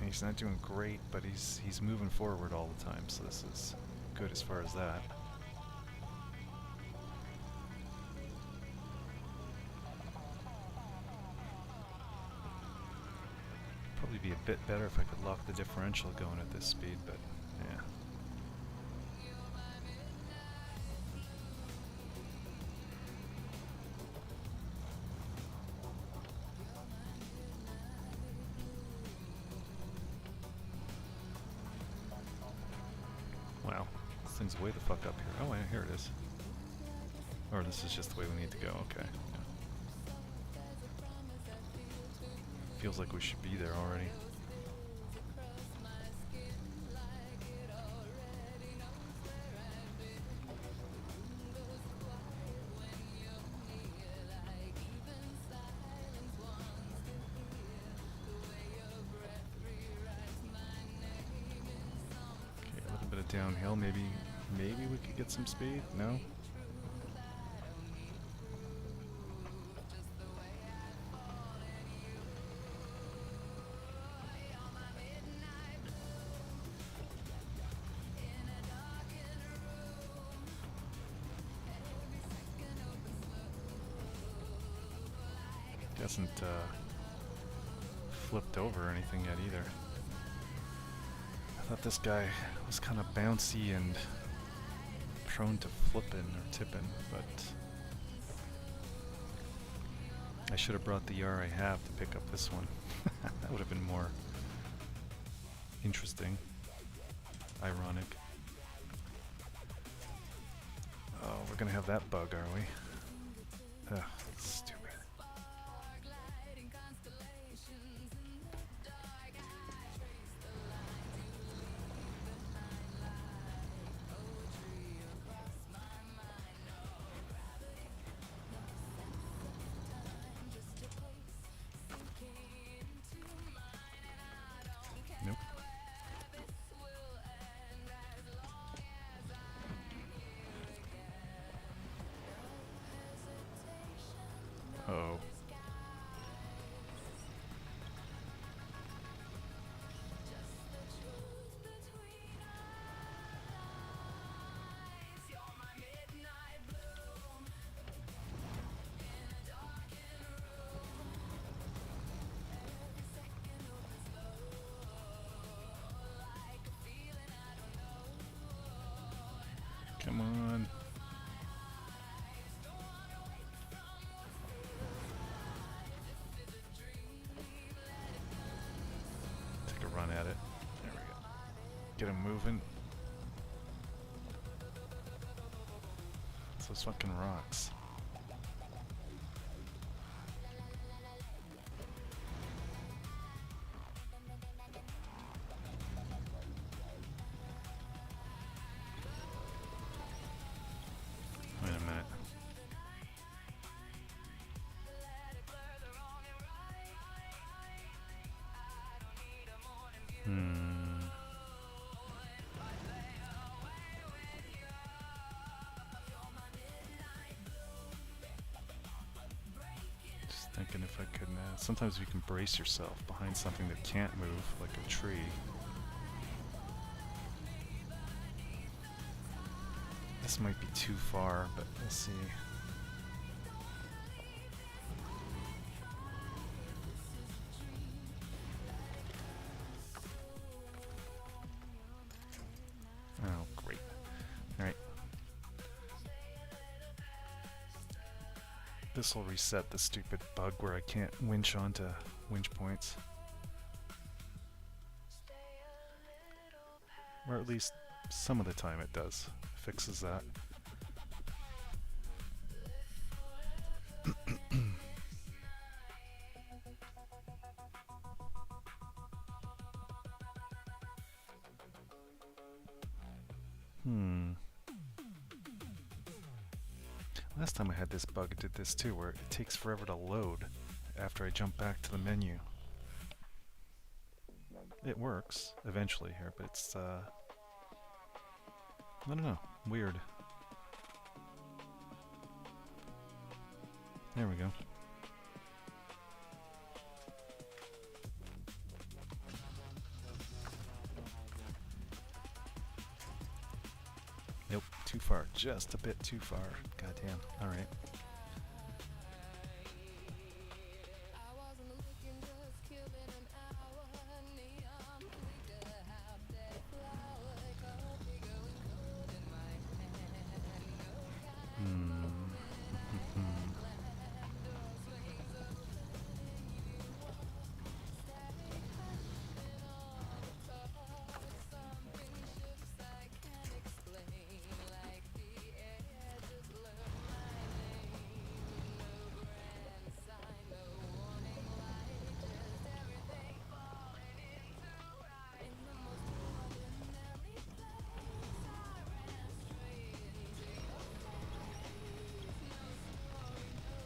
He's not doing great, but he's moving forward all the time, so this is good as far as that. Probably be a bit better if I could lock the differential going at this speed, but yeah. Wow, this thing's way the fuck up here. Oh, yeah, here it is. Or this is just the way we need to go, okay. Yeah. Feels like we should be there already. Downhill, maybe we could get some speed? No? Hasn't flipped over or anything yet either. I thought this guy was kind of bouncy and prone to flipping or tipping, but I should have brought the yar I have to pick up this one. That would have been more interesting. Ironic. Oh, we're gonna have that bug, are we? Ugh, stupid. Nope. Uh-oh. Come on. Take a run at it. There we go. Get him moving. It's those fucking rocks. Wait a minute. Just thinking if I could. Sometimes you can brace yourself behind something that can't move, like a tree. This might be too far, but we'll see. Oh, great. Alright. This will reset the stupid bug where I can't winch onto winch points. Or at least some of the time it does. Fixes that. Last time I had this bug, it did this too, where it takes forever to load after I jump back to the menu. It works eventually here, but it's I don't know, weird. There we go. Nope, too far, just a bit too far. Goddamn. Alright.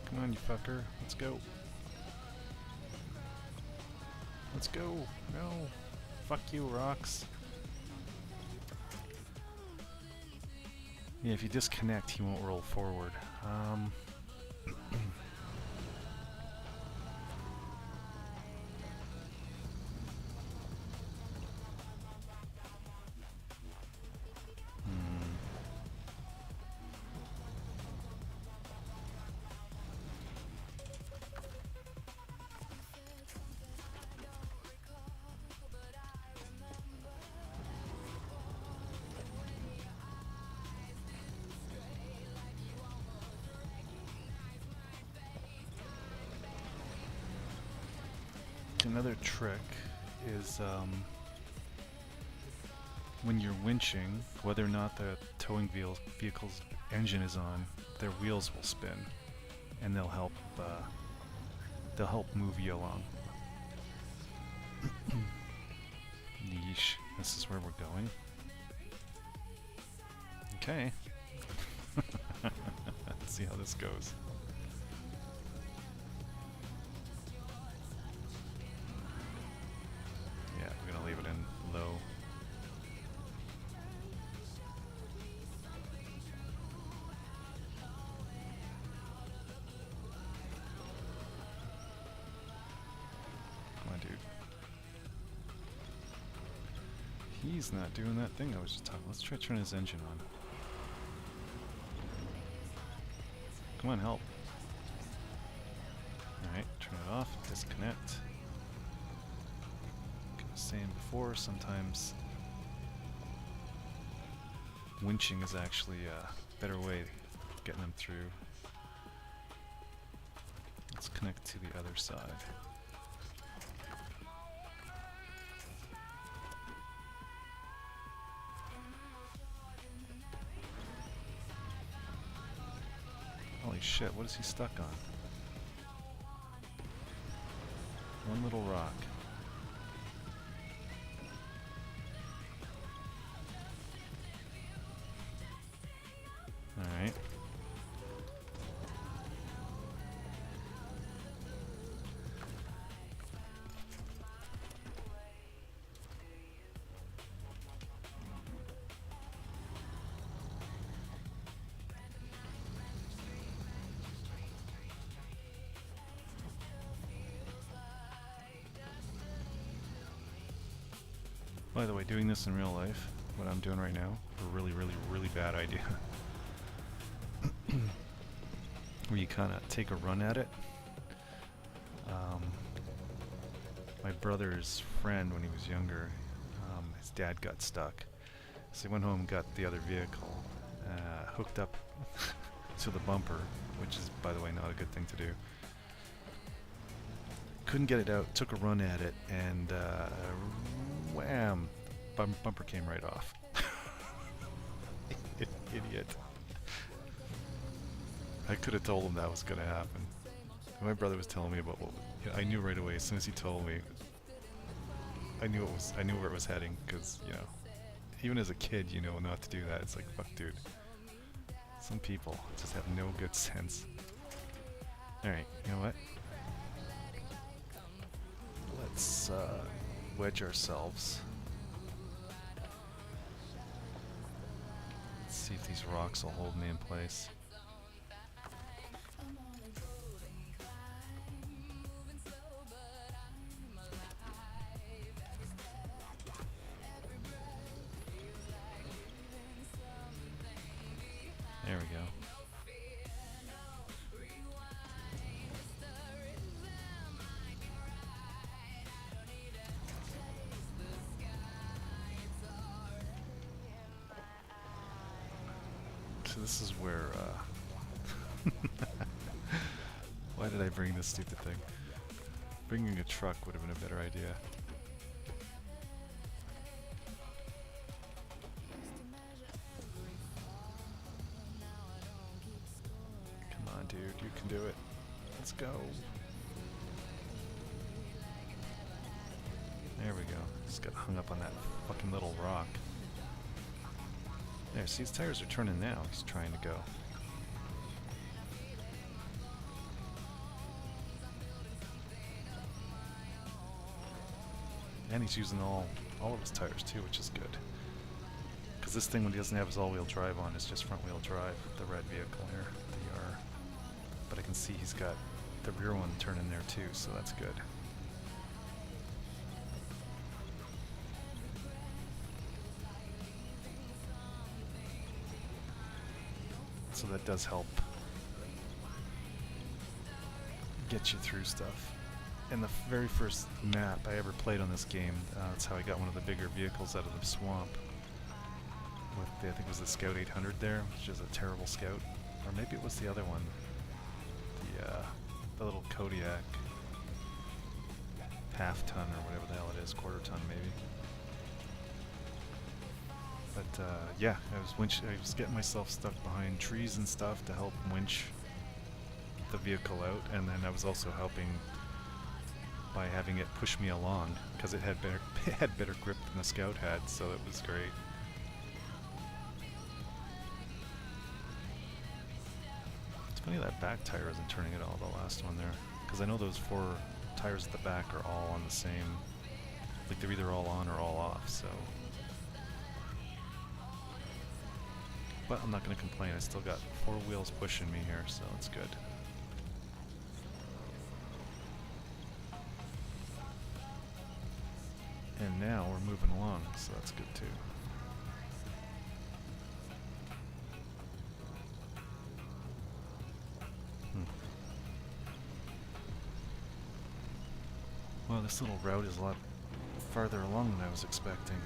Come on, you fucker. Let's go. Let's go. No. Fuck you, rocks. Yeah, if you disconnect, he won't roll forward. Another trick is when you're winching, whether or not the towing vehicle's engine is on, their wheels will spin. and they'll help move you along. Yeesh, this is where we're going. Okay. Let's see how this goes. Yeah, we're gonna leave it in low. Come on, dude. He's not doing that thing I was just talking. Let's try to turn his engine on. Come on, help. Alright, turn it off, disconnect. Like I was saying before, sometimes winching is actually a better way of getting them through. Let's connect to the other side. Holy shit, what is he stuck on? One little rock. Alright. By the way, doing this in real life, what I'm doing right now, a really, really, really bad idea. Where you kind of take a run at it. My brother's friend, when he was younger, his dad got stuck. So he went home and got the other vehicle, hooked up to the bumper, which is, by the way, not a good thing to do. Couldn't get it out, took a run at it, and wham! Bumper came right off. Idiot. I could have told him that was going to happen. My brother was telling me about what I knew right away. As soon as he told me, I knew where it was heading. Because even as a kid, you know not to do that. It's like, fuck, dude. Some people just have no good sense. All right, you know what? Let's wedge ourselves. Let's see if these rocks will hold me in place. There we go. So this is where, why did I bring this stupid thing? Bringing a truck would have been a better idea. Come on, dude, you can do it. Let's go. There we go. Just got hung up on that fucking little rock. There, see, his tires are turning now. He's trying to go. And he's using all of his tires too, which is good. Because this thing, when he doesn't have his all-wheel drive on, is just front-wheel drive. The red vehicle here, the R. But I can see he's got the rear one turning there too, so that's good. So that does help get you through stuff. In the very first map I ever played on this game, that's how I got one of the bigger vehicles out of the swamp. With the, I think it was the Scout 800 there, which is a terrible Scout. Or maybe it was the other one. The little Kodiak half-ton or whatever the hell it is, quarter-ton maybe. But yeah, I was getting myself stuck behind trees and stuff to help winch. the vehicle out, and then I was also helping by having it push me along because it had better it had better grip than the Scout had, so it was great. It's funny that back tire isn't turning at all, the last one there, because I know those 4 tires at the back are all on the same, like they're either all on or all off, so. But I'm not going to complain, I still got 4 wheels pushing me here, so it's good. And now we're moving along, so that's good too. Well, this little route is a lot farther along than I was expecting.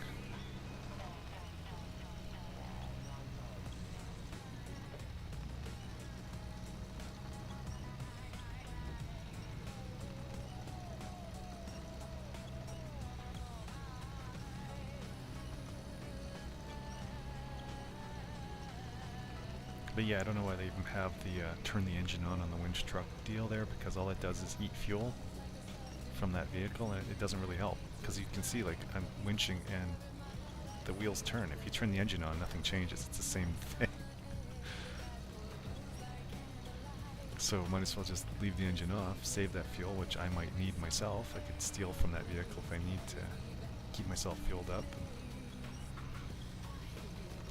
But yeah, I don't know why they even have the turn the engine on the winch truck deal there, because all it does is eat fuel from that vehicle, and it doesn't really help, because you can see, like, I'm winching and the wheels turn. If you turn the engine on, nothing changes. It's the same thing. So might as well just leave the engine off, save that fuel, which I might need myself. I could steal from that vehicle if I need to keep myself fueled up.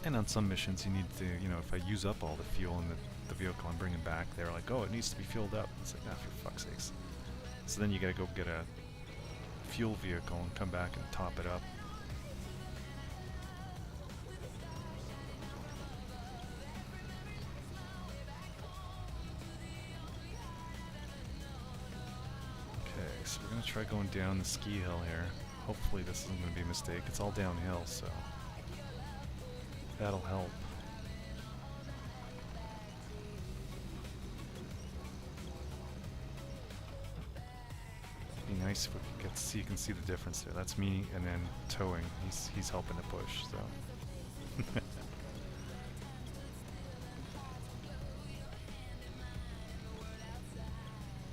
And on some missions, you need to, you know, if I use up all the fuel in the vehicle I'm bringing back, they're like, oh, it needs to be fueled up. It's like, ah, for fuck's sakes. So then you gotta go get a fuel vehicle and come back and top it up. Okay, so we're gonna try going down the ski hill here. Hopefully this isn't gonna be a mistake. It's all downhill, so that'll help. Be nice if we could get to see, you can see the difference there. That's me, and then towing. He's helping to push, so.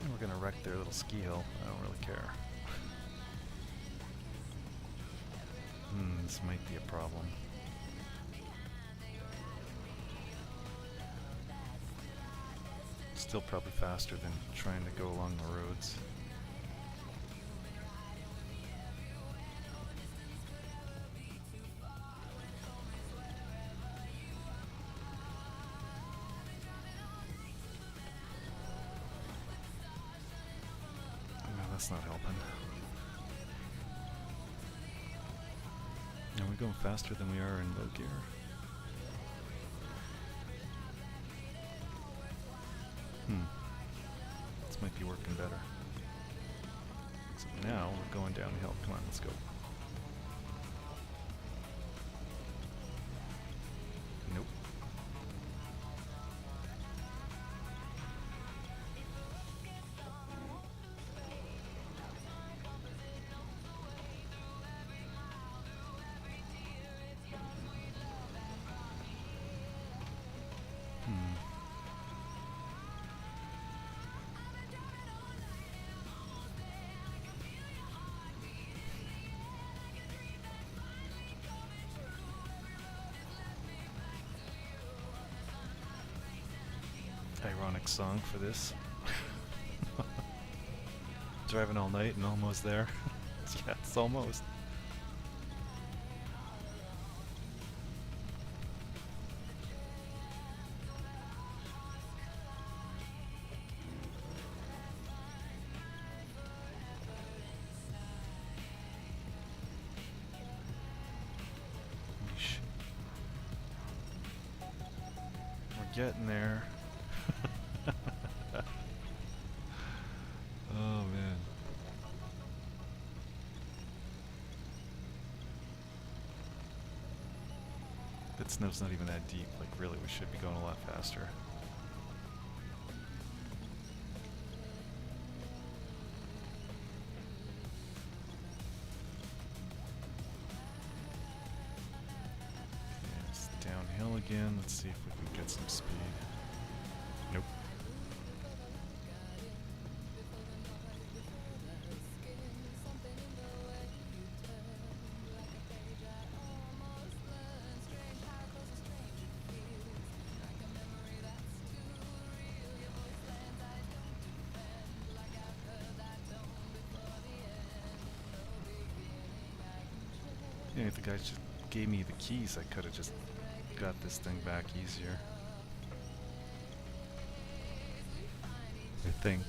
And we're gonna wreck their little ski hill. I don't really care. This might be a problem. Still probably faster than trying to go along the roads. No, that's not helping. Are we going faster than we are in low gear? This might be working better. So now we're going downhill. Come on, let's go. Nope. Ironic song for this. Driving all night and almost there. Yeah, it's almost. Yeesh. We're getting there. Oh man. That snow's not even that deep. Like really, we should be going a lot faster. Okay, it's downhill again. Let's see if we can get some speed. Nope. You know, if the guy just gave me the keys, I could have just got this thing back easier. I think.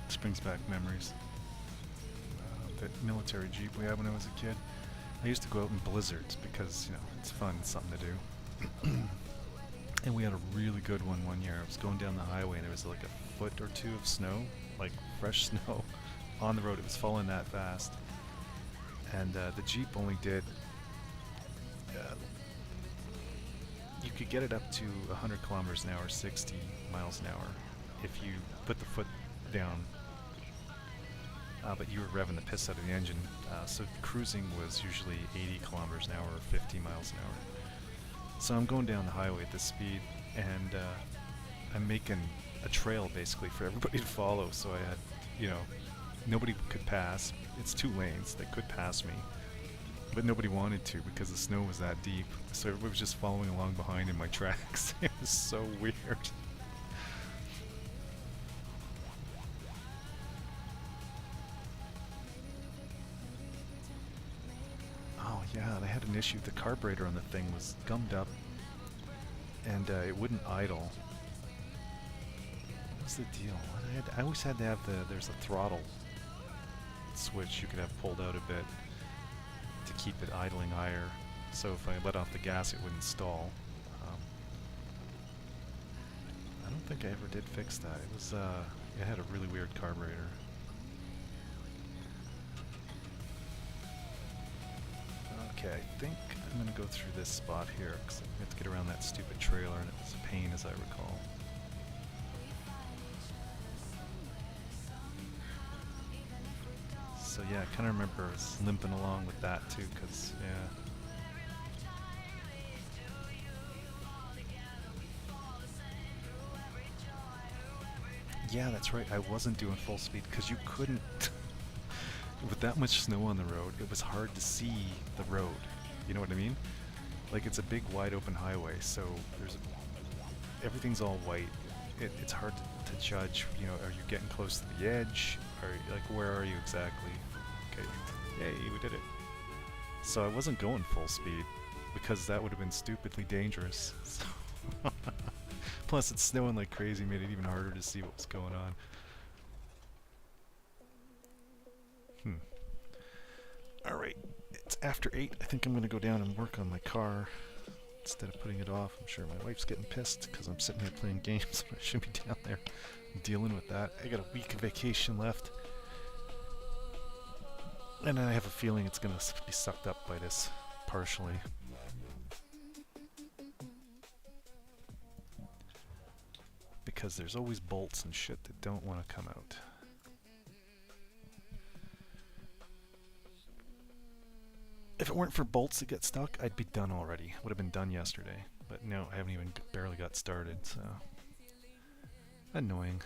This brings back memories. That military Jeep we had when I was a kid. I used to go out in blizzards because, you know, it's fun, it's something to do. And we had a really good one year. I was going down the highway and there was like a foot or two of snow, like fresh snow, on the road. It was falling that fast. And the Jeep only did, you could get it up to 100 kilometers an hour, 60 miles an hour, if you put the foot down. But you were revving the piss out of the engine, so cruising was usually 80 kilometers an hour or 50 miles an hour. So I'm going down the highway at this speed, and I'm making a trail basically for everybody to follow. So I had, you know, nobody could pass. It's 2 lanes. They could pass me, but nobody wanted to because the snow was that deep. So everybody was just following along behind in my tracks. It was so weird. Yeah, they had an issue. The carburetor on the thing was gummed up, and it wouldn't idle. What's the deal? I always had to have there's a throttle switch you could have pulled out a bit to keep it idling higher. So if I let off the gas, it wouldn't stall. I don't think I ever did fix that. It was, it had a really weird carburetor. Okay, I think I'm going to go through this spot here, because I have to get around that stupid trailer, and it was a pain as I recall. So yeah, I kind of remember I was limping along with that too, because, yeah. Yeah, that's right, I wasn't doing full speed, because you couldn't... With that much snow on the road, it was hard to see the road. You know what I mean? Like, it's a big, wide open highway, so everything's all white. It's hard to judge, you know, are you getting close to the edge? Like, where are you exactly? Okay, yay, we did it. So I wasn't going full speed, because that would have been stupidly dangerous. So plus, it's snowing like crazy, made it even harder to see what was going on. Alright, it's after 8. I think I'm going to go down and work on my car instead of putting it off. I'm sure my wife's getting pissed because I'm sitting here playing games. I should be down there dealing with that. I got a week of vacation left. And I have a feeling it's going to be sucked up by this, partially. Because there's always bolts and shit that don't want to come out. If it weren't for bolts that get stuck, I'd be done already. Would have been done yesterday. But no, I haven't even barely got started, so... Annoying.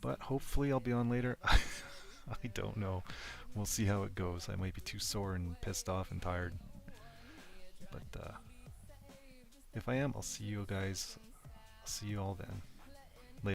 But hopefully I'll be on later. I don't know. We'll see how it goes. I might be too sore and pissed off and tired. But if I am, I'll see you guys. I'll see you all then.